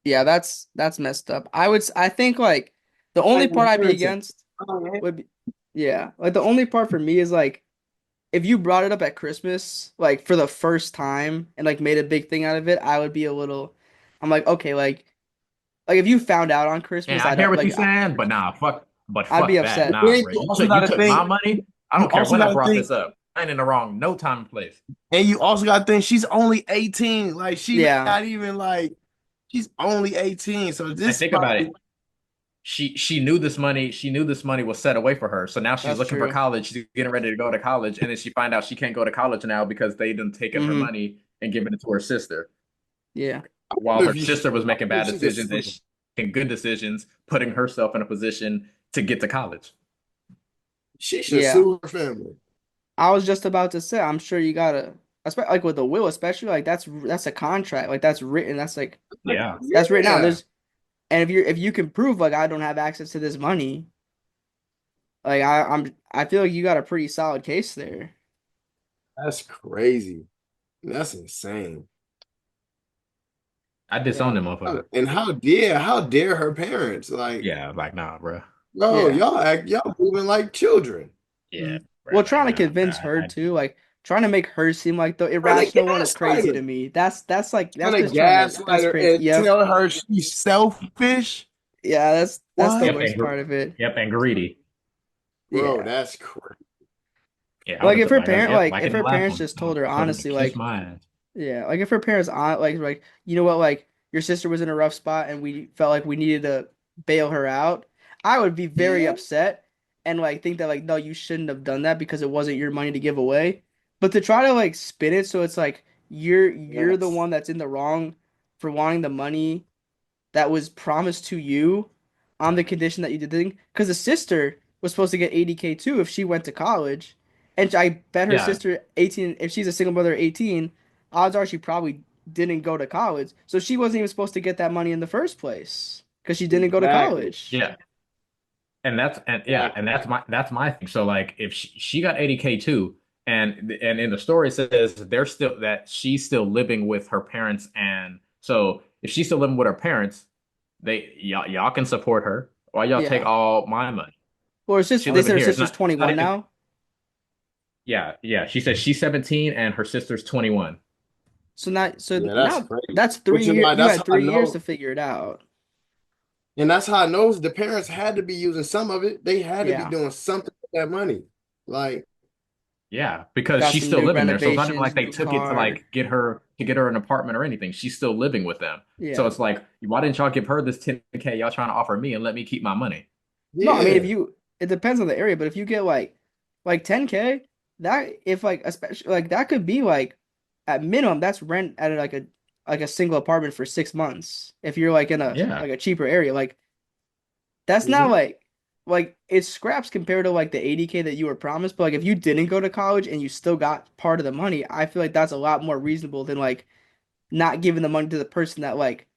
Yeah, that's messed up. I think like the only part I'd be against would be yeah, like the only part for me is like if you brought it up at Christmas, like for the first time and like made a big thing out of it, I would be a little I'm like, okay, like if you found out on And Christmas, I I hear don't what you're like saying, but nah, I'd be fuck that. upset. Nah, Then bro. you also You got to took my think. money. I You don't care also when I got to brought think, this up. I ain't in the wrong no time and place. and you also got to think. She's only 18. Like she Yeah, not even like she's only 18. So And this think about probably it. She knew this money. She knew this money was set away for her. So now she's that's looking for true. college. She's getting ready to go to college, and then she find out she can't go to college now because they done taken her Hmm. money and given it to her sister, Yeah. while wonder her if you sister was I making wonder bad if she could decisions and sue. she making good decisions, putting herself in a position to get to college. She should Yeah. sue her family. I was just about to say, I'm sure you gotta, especially like with the will, especially like that's a contract, like that's written, Like, Yeah. that's written out. yeah, And if you can prove like I don't have access to this money, like I feel like you got a pretty solid case there. that's crazy. That's insane. I disown Yeah, them motherfucker. And how dare her parents? Like, Yeah, like nah, bro. bro, yeah. y'all moving like children. Yeah, Mhm. bro. Well, Like trying to nah, bro. convince her too, like trying to make her seem like the Trying to irrational one is gaslight crazy her. to me. That's like Trying that's to just trying to gaslight that's her crazy. and Yep. tell her she's selfish. Yeah, that's the What? worst part of it. Yep, and greedy. Bro, Yeah. that's crazy. Yeah, I would Like have if took her like parent yep, like like if in the her last parents one. just told her Told them to honestly kiss like my ass. yeah, like if her parents on like you know what like your sister was in a rough spot and we felt like we needed to bail her out, I would be very Yeah. upset and like think that like no you shouldn't have done that because it wasn't your money to give away. But to try to like spin it so it's like you're the Yes. one that's in the wrong for wanting the money that was promised to you on the condition that you did the thing. Because the sister was supposed to get 80K too if she went to college. And I bet her Yeah, sister 18, if she's a single mother 18, odds are she probably didn't go to college. So she wasn't even supposed to get that money in the first place because she didn't go to Exactly. college. yeah. And Exactly. that's my thing. So like if she got 80K too, and in the story it says they're still that she's still living with her parents, and so if she's still living with her parents, y'all can support her while y'all take Yeah. all my money. Well, her She sister, they living said her here. sister's It's not 21 even now. yeah. She says she's 17 and her sister's 21. So Yeah, that's now crazy. that's Which is 3 years. like You that's had how I 3 years to know. figure it out. And that's how I know the parents had to be using some of it. They had to be Yeah. doing something with that money. Like, Yeah, because Got she's some still new living there. So it's not even renovations, like they new took it to car. like get her an apartment or anything. She's still living with them. So Yeah. it's like, why didn't y'all give her this 10K y'all trying to offer me and let me keep my money? No, I mean if yeah, you it depends on the area, but if you get like 10K, that if like especially like that could be like at minimum that's rent at like a single apartment for 6 months. If you're like in a Yeah. like a cheaper area, like that's not hmm like it's scraps compared to like the 80K that you were promised. But like if you didn't go to college and you still got part of the money, I feel like that's a lot more reasonable than like not giving the money to the person that like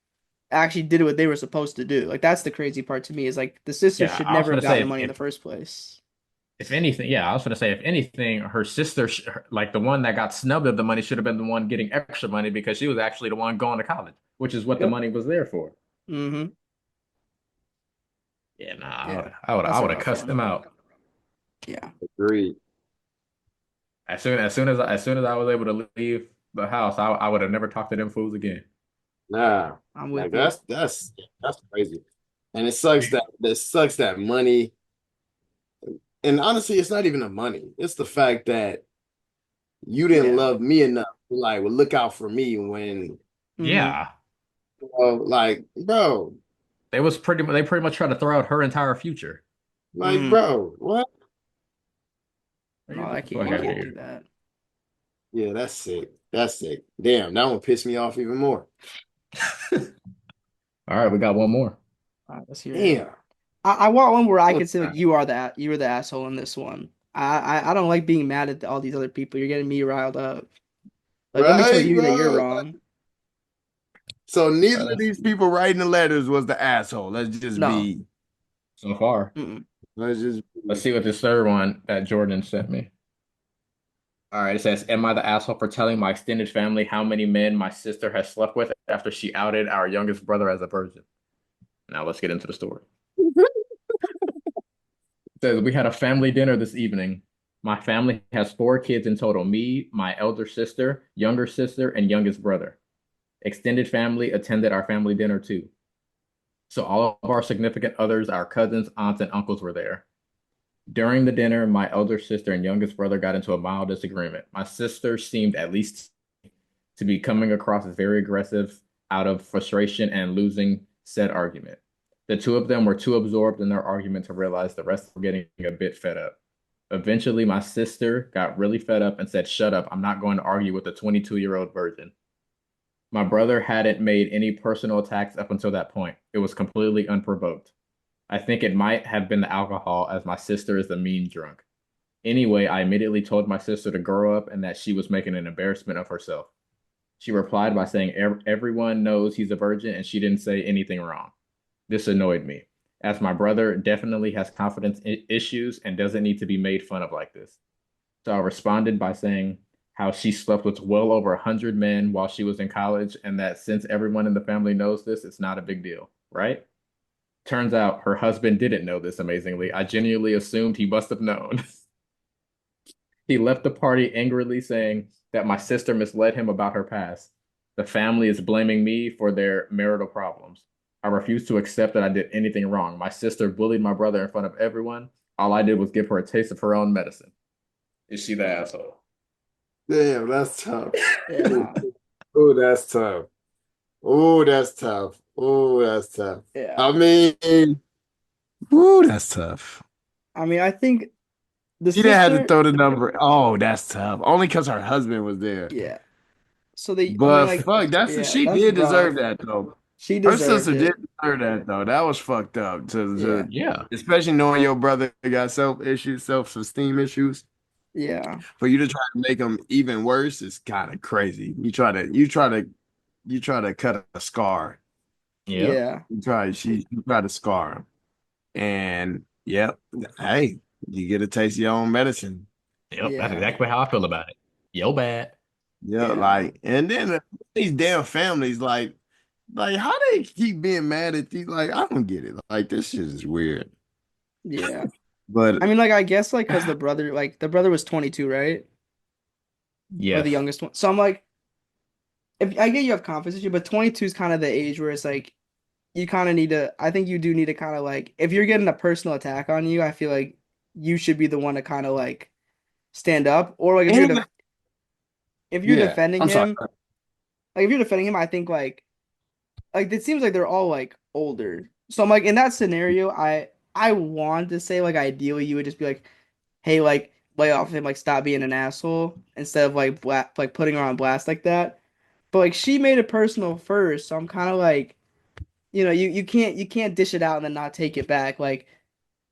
actually did what they were supposed to do. Like that's the crazy part to me is like the sister Yeah. should I was never gonna have gotten say the money in the first place. if anything, yeah, I was gonna say if anything, her sister, like the one that got snubbed of the money, should have been the one getting extra money because she was actually the one going to college, which is what the Yep. money was there for. Mm-hmm. Yeah, nah, Yeah. I That's a would have rough cussed them one. out Yeah. agreed. as soon as I was able to leave the house. I would have never talked to them fools again. Nah, I'm like with you. that's crazy. And it sucks that money. And honestly, it's not even the money. It's the fact that you didn't Yeah. love me enough to like well, look out for me when Mm-hmm. Yeah, like bro, they pretty much tried to throw out her entire future. Mm-hmm. what? No, Get I the can't. fuck You out of can't do here. that. Yeah, that's sick. That's sick. Damn, that one pissed me off even more. All right, we got one more. All right, let's hear it. Damn. I want one where I What can say All like right. you were the asshole in this one. I don't like being mad at all these other people. You're getting me riled up. Like let me tell Right, you that you're bro? wrong. So All neither right, of these people writing the letters was the asshole. No. so far. Mm-mm. Let's just Let's be. see what this third one that Jordan sent me. All right, it says, "Am I the asshole for telling my extended family how many men my sister has slept with after she outed our youngest brother as a virgin?" Now let's get into the story. It says, "We had a family dinner this evening. My family has four kids in total: me, my elder sister, younger sister, and youngest brother. Extended family attended our family dinner too. So all of our significant others, our cousins, aunts, and uncles were there. During the dinner, my elder sister and youngest brother got into a mild disagreement. My sister seemed at least to be coming across as very aggressive out of frustration and losing said argument. The two of them were too absorbed in their argument to realize the rest were getting a bit fed up. Eventually, my sister got really fed up and said, 'Shut up, I'm not going to argue with a 22-year-old virgin.' My brother hadn't made any personal attacks up until that point. It was completely unprovoked. I think it might have been the alcohol, as my sister is a mean drunk. Anyway, I immediately told my sister to grow up and that she was making an embarrassment of herself. She replied by saying everyone knows he's a virgin and she didn't say anything wrong. This annoyed me, as my brother definitely has confidence issues and doesn't need to be made fun of like this. So I responded by saying how she slept with well over 100 men while she was in college and that since everyone in the family knows this, it's not a big deal, right? Turns out her husband didn't know this amazingly. I genuinely assumed he must have known. He left the party angrily saying that my sister misled him about her past. The family is blaming me for their marital problems. I refuse to accept that I did anything wrong. My sister bullied my brother in front of everyone. All I did was give her a taste of her own medicine. Is she the asshole?" Damn, that's tough. Yeah, nah. Oh, that's tough. Oh, that's tough. Oh, that's tough. Yeah. I mean, oh, that's tough. I mean, I think the She didn't have to sister, throw the number. Oh, that's tough. Only because her husband was there. yeah. So they, I mean, But like, fuck, yeah, she that's did deserve rough. that though. She Her deserved sister did it. deserve that though. That was fucked up Yeah, Yeah. especially knowing your brother got self-esteem issues. yeah, For you to try to make them even worse is kind of crazy. You try to cut a scar. Yep. yeah, You try to scar him. And yep, hey, you get a taste of your own medicine. Yep. That's yeah, exactly how I feel about it. Yo, bad. Yeah, yeah, like, and then these damn families, like how they keep being mad at these, like, I don't get it. Like, this shit is weird. yeah. But I mean, like, I guess, like, because the brother was 22, right? Or the Yes. youngest one. So I'm like, if I get you have confidence issue, but 22 is kind of the age where it's like, you kind of need to, I think you do need to kind of like, if you're getting a personal attack on you, I feel like you should be the one to kind of like stand up. Or like, and if you're yeah, defending I'm sorry. him, like, if you're defending him, I think like it seems like they're all like older. So I'm like in that scenario, I want to say like ideally you would just be like, hey, like lay off him, like stop being an asshole instead of like putting her on blast like that. But like she made it personal first, so I'm kind of like, you can't dish it out and then not take it back. Like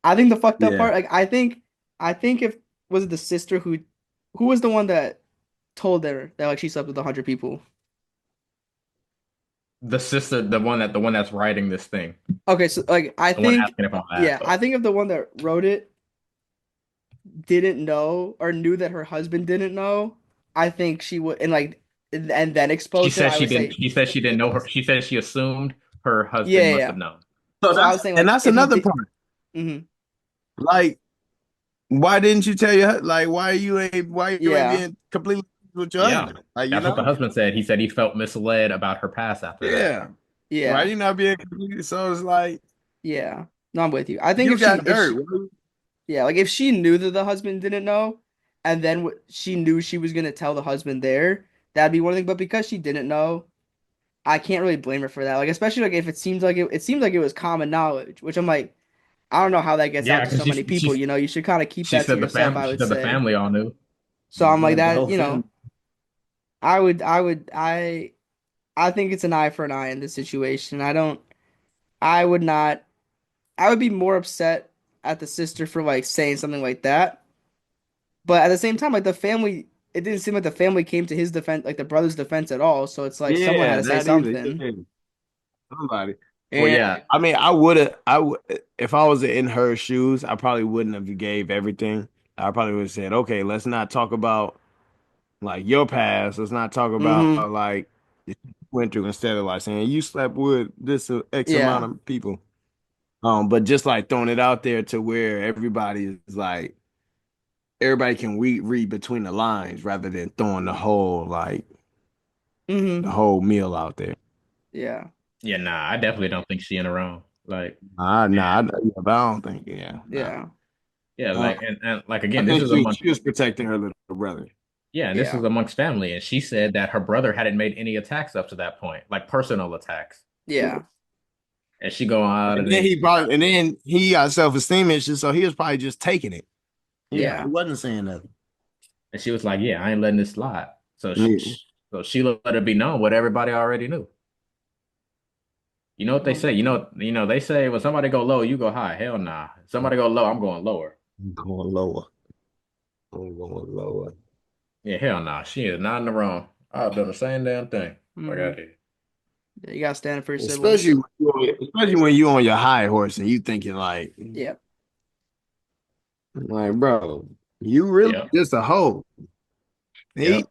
I think the fucked up Yeah, part, like I think if was it the sister who was the one that told her that like she slept with 100 people. The sister, the one that's writing this thing, Okay, so like I the one think asking if I'm an yeah, I asshole. think if the one that wrote it didn't know or knew that her husband didn't know, I think she would and then She exposed it, said I she would didn't. say She said she didn't know her. She said she assumed her yeah, husband yeah, must yeah. have known. so So I was saying like that's if he another did part. hmm Like, why didn't you tell your like why you ain't yeah, being completely with your Yeah, husband? Like, you that's what the know? husband said. He said he felt misled about her past after that. Yeah. Why yeah, you not being completely, so it's like yeah. No, I'm with you. I think you if she got if hurt. she yeah, like if she knew that the husband didn't know, and then she knew she was gonna tell the husband there, that'd be one thing. But because she didn't know, I can't really blame her for that. Like especially like if it seems like it was common knowledge, which I'm like, I don't know how that gets out Yeah, to because so many people. You should kind of keep she that to said the yourself, family. I She would said the say. family all knew. So I'm like The that, whole family. I think it's an eye for an eye in this situation. I would not, I would be more upset at the sister for like saying something like that. But at the same time, like the family, it didn't seem like the family came to his defense, like the brother's defense at all. So it's like someone had Yeah, to say that either. something. Yeah, somebody. Well, And yeah, I mean, I would, if I was in her shoes, I probably wouldn't have gave everything. I probably would have said, okay, let's not talk about. like your past. Let's not talk about Mm-hmm. like what you went through instead of like saying you slept with this X amount Yeah. of people. But just like throwing it out there to where everybody is like everybody can read between the lines rather than throwing the Mm-hmm. whole meal out there. Yeah. Yeah, nah, I definitely don't think she in the wrong. Like, Nah, and but I don't think, yeah, nah. Yeah. yeah, Uh, like and like I again, this think is among she was protecting her little brother. yeah, and this is Yeah. amongst family, and she said that her brother hadn't made any attacks up to that point, like personal attacks, Yeah. and she go out And and then then he got self-esteem issues, so he was probably just taking it. He Yeah. wasn't saying nothing. and she was like, "Yeah, I ain't letting this slide." Yeah. So she let it be known what everybody already knew. You know what they say? They say when somebody go low, you go high. Hell nah. Somebody go low, I'm going lower. I'm going lower. I'm going lower. Yeah, hell nah. She is not in the wrong. I've done the same damn thing. Like I Mm-hmm. did. Yeah, you gotta stand for your Especially siblings. especially when you on your high horse and you thinking Yeah. like, bro, you really Yep. just a hoe. He Yep.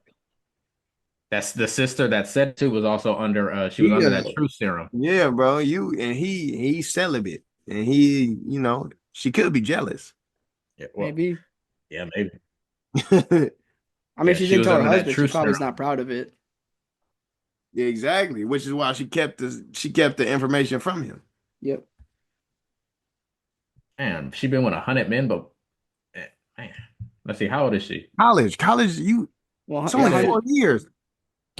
That's the sister that said too was also under she was he under that truth serum. yeah, bro. You and he's celibate. And she could be jealous. Yeah, well, Maybe. yeah, maybe. I mean, if Yeah, she she didn't was tell her under that husband, she truth probably is serum. not proud of it. Exactly, which is why she kept the information from him. Yep. Man, she been with 100 men, but man, let's see, how old is she? College, Well, it's She only said, 4 years.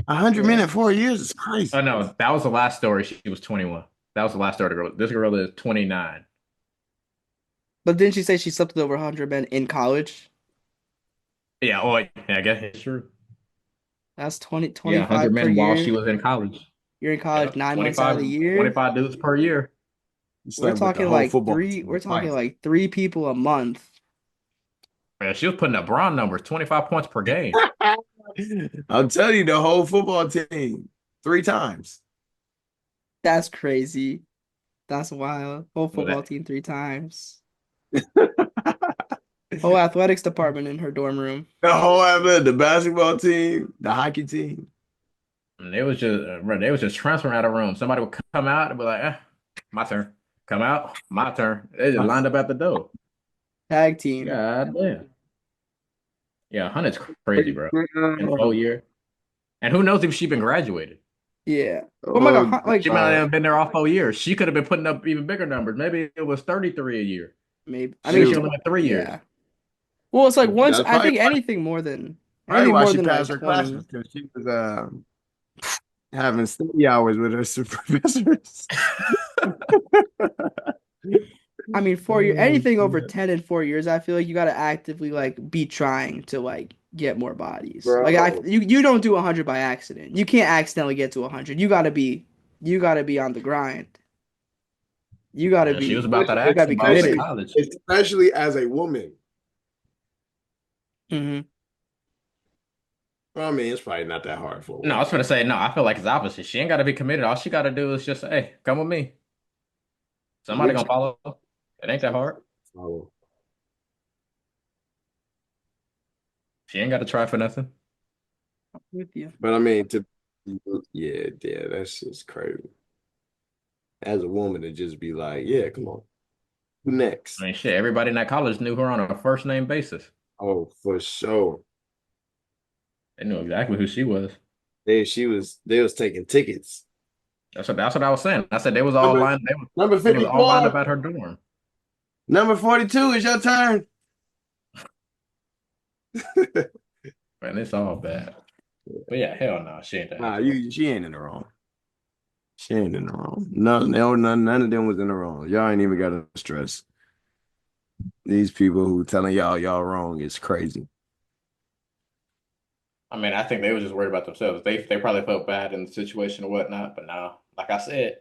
100 men yeah. in 4 years is crazy. oh no, that was the last story. She was 21. That was the last story. Girl, this girl is 29. But didn't she say she slept with over 100 men in college? Yeah, oh, yeah, I guess it's true. That's 20, Yeah, 100 25 per men while she year. was in college. You're in college Yep, 9 months out of the year. 25 dudes per year. He We're slept with the talking whole like football three. We're team talking twice. like three people a month. Yeah, she was putting up broad numbers, 25 points per game. I'll tell you, the whole football team 3 times. That's crazy. That's wild. Whole Well, football that team 3 times. Whole athletics department in her dorm room. The whole ever, the basketball team, the hockey team. and they was just transferring out of room. Somebody would come out and be like, my turn. Come out, my turn. They just lined up at the door. Tag team. God damn. Yeah, 100's crazy, bro. In 4 years. And who knows if she been graduated? Yeah. Oh my God. Oh She might not God. have been there all 4 years. She could have been putting up even bigger numbers. Maybe it was 33 a year. Maybe. I Maybe mean, she Shoot. only went 3 years. yeah. Well, it's like once That's I think probably anything why more she than like passed her classes 20. because she was having study hours with her professors. I mean, 4 year Oh, anything over shit. 10 in 4 years, I feel like you gotta actively like be trying to like get more bodies. Like Bro. you don't do 100 by accident. You can't accidentally get to 100. You gotta be on the grind. You gotta Yeah, she was be about that you gotta action be while I was in committed. college. Especially as a woman. Hmm. Well, I mean, it's probably not that hard for a No, I woman. was gonna say no. I feel like it's opposite. She ain't got to be committed. All she got to do is just say, "Hey, come with me." Somebody Which gonna follow. It ain't that hard. oh, She ain't got to try for nothing. With you. but I mean, yeah, that's just crazy. As a woman, to just be like, yeah, come on, who I next? mean, shit. Everybody in that college knew her on a first name basis. Oh, for sure. They knew exactly who she was. They was taking tickets. That's what I was saying. I said they was all Number lined. number They was all lined up 54, at her dorm. number 42 is your turn. Man, it's all bad. But yeah, hell no, she ain't that Nah, asshole. she ain't in the wrong. She ain't in the wrong. None of them was in the wrong. Y'all ain't even got to stress. These people who telling y'all wrong is crazy. I mean, I think they were just worried about themselves. They probably felt bad in the situation or whatnot. But now, like I said,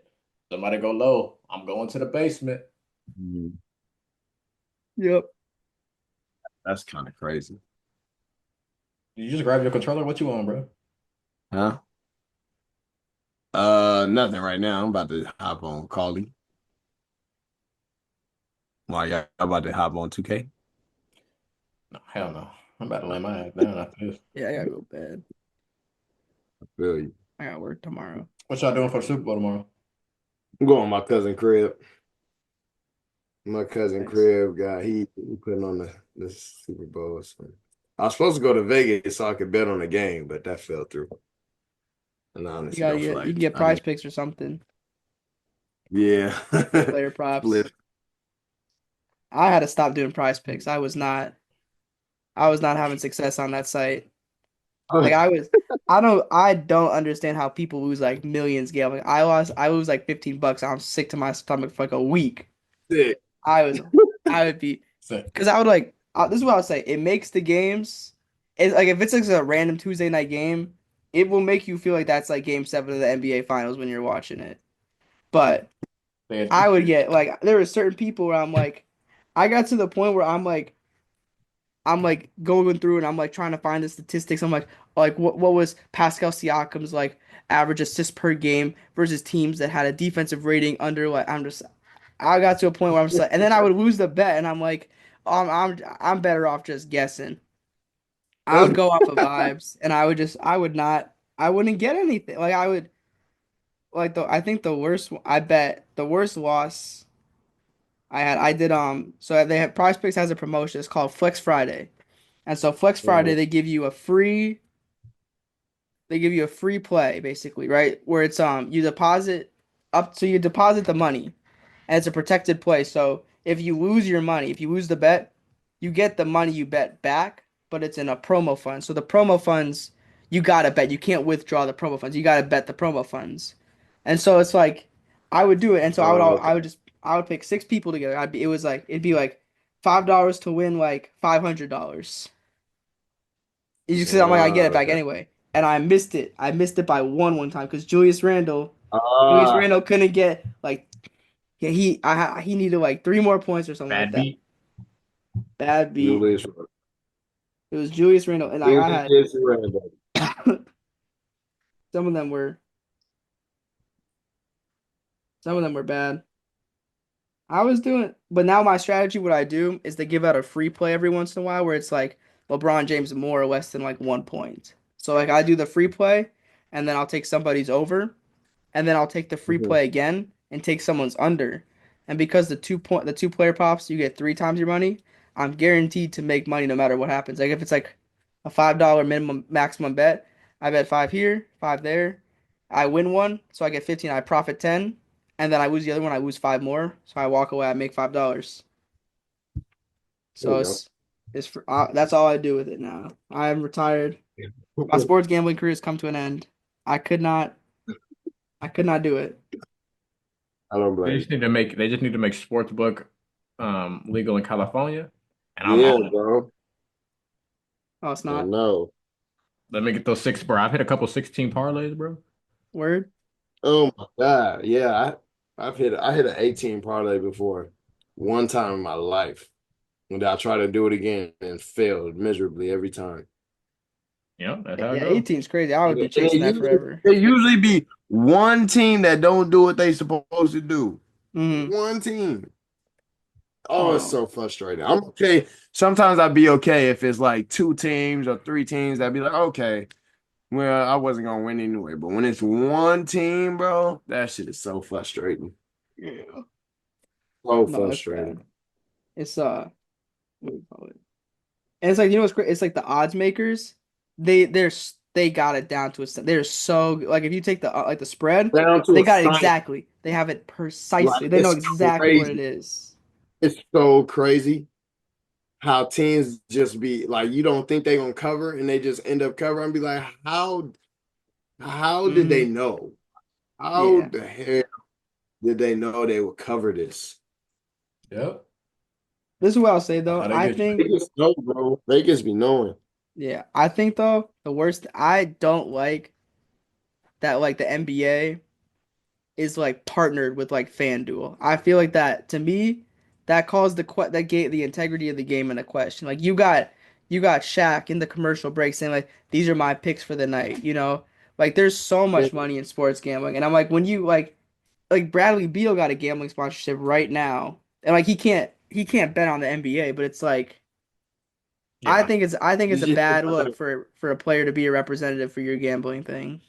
somebody go low. I'm going to the basement. Mhm. Yep. That's kind of crazy. Did you just grab your controller? What you on, bro? Huh? Nothing right now. I'm about to hop on Callie. Why y'all about to hop on 2K? No, hell no. I'm about to lay my ass down after this. Yeah, I gotta go to bed. Feel you. I gotta work tomorrow. What y'all doing for the Super Bowl tomorrow? I'm going to my cousin crib. My cousin Nice. crib guy, he putting on the Super Bowl. So. I was supposed to go to Vegas so I could bet on the game, but that fell through. And I You honestly gotta don't feel get you like can get I prize need. picks or something. Yeah. Player props. Split. I had to stop doing prize picks. I was not having success on that site. Like I don't understand how people lose like millions gambling. I lose like 15 bucks. I'm sick to my stomach for like a week. Sick. I was I would be So, because I would like this is what I would say. It makes the games it's like if it's like a random Tuesday night game, it will make you feel like that's like game 7 of the NBA finals when you're watching it. But they I would get like there were certain people where I'm like I got to the point where I'm like going through and I'm like trying to find the statistics. I'm like what was Pascal Siakam's like average assists per game versus teams that had a defensive rating under like I got to a point where I'm just like and then I would lose the bet and I'm like I'm better off just guessing. I would go off of vibes and I wouldn't get anything. Like I would like the I think the worst I bet the worst loss I did so they have Prize Picks has a promotion. It's called Flex Friday. And so Flex Friday, Mhm. they give you a free play basically, right? Where it's you deposit you deposit the money and it's a protected play. So if you lose your money, if you lose the bet, you get the money you bet back, but it's in a promo fund. So the promo funds you gotta bet. You can't withdraw the promo funds. You gotta bet the promo funds. And so it's like I would do it. And so Okay. I would pick 6 people together. It'd be like $5 to win like $500. You just I'm like I get it back Okay. anyway, and I missed it. I missed it by one time because Julius Ah, Randle couldn't get like yeah he needed like 3 more points or something like bad that. beat. Bad beat. Julius. It was Julius Randle, and like I had Julius Randle. some of them were some of them were bad. I was doing, but now my strategy, what I do is they give out a free play every once in a while where it's like LeBron James more or less than like 1 point. So like I do the free play, and then I'll take somebody's over. And then I'll take the free Mhm. play again and take someone's under. And because the 2 player props, you get 3 times your money, I'm guaranteed to make money no matter what happens. Like if it's like a $5 minimum maximum bet, I bet 5 here, 5 there. I win one, so I get 15, I profit 10, and then I lose the other one, I lose 5 more. So I walk away, I make $5. There So you go. that's all I do with it now. I am retired. My sports gambling career has come to an end. I could not I could not do it. I don't blame you. They just need to make sportsbook legal in California, and I'm Yeah, on it. bro. Oh, it's I not. know. Let me get those six, bro. I've hit a couple 16 parlays, bro. Word. Oh my God. Yeah, I hit an 18 parlay before one time in my life. And I tried to do it again and failed miserably every time. Yeah, that's how it Yeah, goes. 18 is crazy. I would And be it, and it chasing that usually forever. it usually be one team that don't do what they supposed to do. Hmm. One team. Oh, it's Oh, so frustrating. I'm okay. Sometimes I'd be okay if it's like 2 teams or 3 teams. I'd be like, okay, well, I wasn't gonna win anyway. But when it's one team, bro, that shit is so frustrating. yeah. So No, that's bad. frustrating. It's what do you call it? And it's like you know what's great? It's like the odds makers. They got it down to a. They're so like if you take the like the spread, Down to they a got it science. exactly. They have it Like precisely. They know it's exactly what it crazy. is. It's so crazy how teams just be like, you don't think they're gonna cover and they just end up covering and be like, how did they Hmm. know? How Yeah. the hell did they know they would cover this? Yep. This is what I'll say That's though. how they I get you. They think just know, bro. They just be knowing. yeah. I think though the worst. I don't like that like the NBA is like partnered with like FanDuel. I feel like that to me that calls that gate the integrity of the game into question. Like you got Shaq in the commercial break saying like these are my picks for the night, you know? Like there's so much money in sports gambling and I'm like when you like Bradley Beal got a gambling sponsorship right now. And like he can't bet on the NBA, but it's like Yeah. I think it's Did a you hear bad about look that? for a player to be a representative for your gambling thing.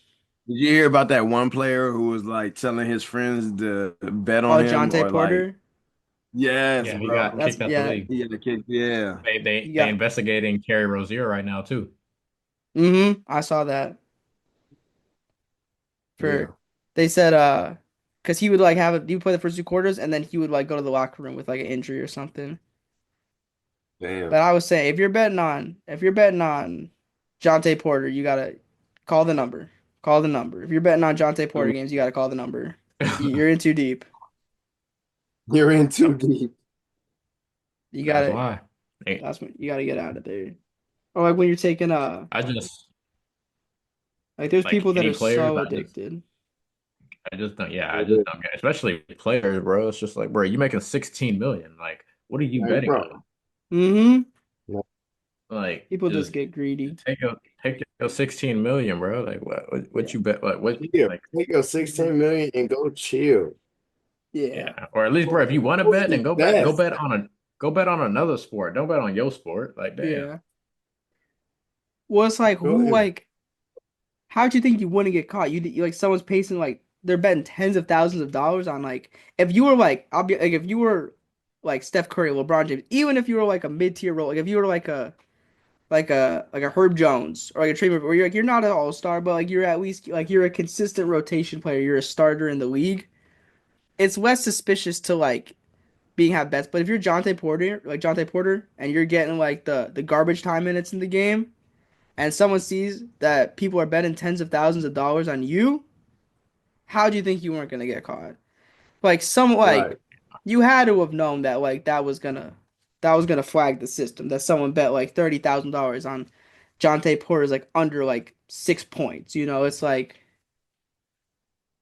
Did you hear about that one player who was like telling his friends to bet on Oh, him Jonte or like, Porter. yes, Yeah, he got bro. That's kicked out the yeah. league. He had a kick. Yeah, He They got. investigating Terry Rozier right now too. I saw that. yeah. For they said because he would like have he would play the first two quarters and then he would like go to the locker room with like an injury or something. Damn. But I was saying if you're betting on Jonte Porter, you gotta call the number. Call the number. If you're betting on Jonte Porter games, you gotta call the number. You're in too deep. You're in too deep. You That's gotta why. Hey, that's when you gotta get out of there. Or like when you're taking I just like there's like people that any are players. so addicted. I just don't. Yeah, I just Yeah. don't get. Especially players, bro. It's just like, bro, you making 16 million. Like, what are you Like, betting bro. on? hmm Like, People just get greedy. take your 16 million, bro. Like, what Yeah. you bet? Like, what? Chill. Like, Take your 16 million and go chill. Yeah. yeah. Or at least, bro, if you want to Go bet, then invest. go bet on another sport. Don't bet on your sport. Like, damn. Yeah. Well, it's like Go who like how'd you think you wouldn't get caught? Like someone's pacing like they're betting tens of thousands of dollars on like if you were like I'll be like if you were like Steph Curry, LeBron James, even if you were like a mid-tier role, like if you were like a Herb Jones or like a Trey where you're like you're not an all-star, but like you're at least like you're a consistent rotation player, you're a starter in the league. It's less suspicious to like being have bets. But if you're Jonte Porter, and you're getting like the garbage time minutes in the game, and someone sees that people are betting tens of thousands of dollars on you, how do you think you weren't gonna get caught? Like some right. like you had to have known that like that was gonna flag the system that someone bet like $30,000 on Jonte Porter's like under like 6 points. You know, it's like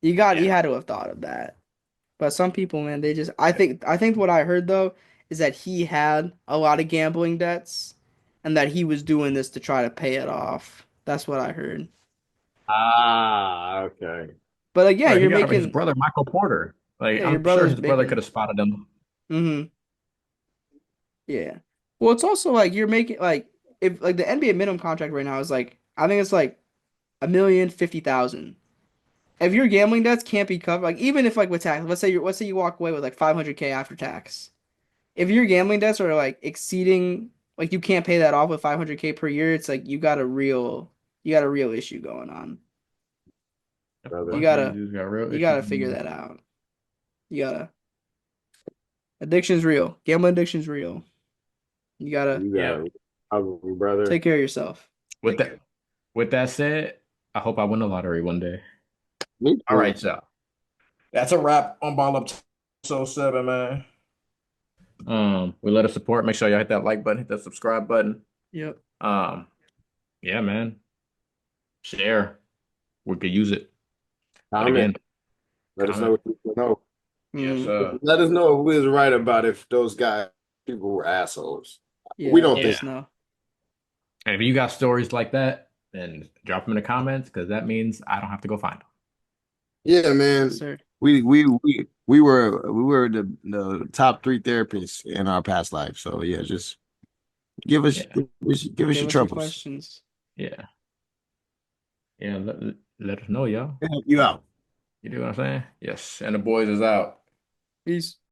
you Yeah. had to have thought of that. But some people, man, they just I think what I heard though is that he had a lot of gambling debts and that he was doing this to try to pay it off. That's what I heard. Ah, okay. But like yeah, Bro, he you're got his making brother Michael Porter. Like, yeah, your I'm sure brother's his brother making could have spotted him. mm-hmm. Yeah. Well, it's also like you're making like if like the NBA minimum contract right now is like I think it's like 1,050,000. If your gambling debts can't be covered, like even if like with tax, let's say you walk away with like 500K after tax. If your gambling debts are like exceeding like you can't pay that off with 500K per year, it's like you got a real issue going on. A You Brother. bunch of these gotta dudes got real you issues. gotta figure that out. You gotta addiction's real. Gambling addiction's real. You gotta You got Yeah. it. Probably, brother. take care of yourself. With that with that said, I hope I win the lottery one day. Me All too. right, y'all. That's a wrap on Ball Up So 7, man. We let us support. Make sure y'all hit that like button, hit that subscribe button. Yep. Um, yeah, man. Share. We could use it. But Comment. again, Let us know comment. what you know. Yes, Mm, Let us know if we was right about if those guys people were assholes. We yeah, don't let think. us yeah. know. And if you got stories like that, then drop them in the comments because that means I don't have to go find them. Yeah, Yes, man. sir. We were the top three therapists in our past life. So yeah, just Yeah. give us Give your us your troubles. questions. Yeah. Yeah. Let us know, y'all. Help you out. You know what I'm saying? Yes. And the boys is out. Peace.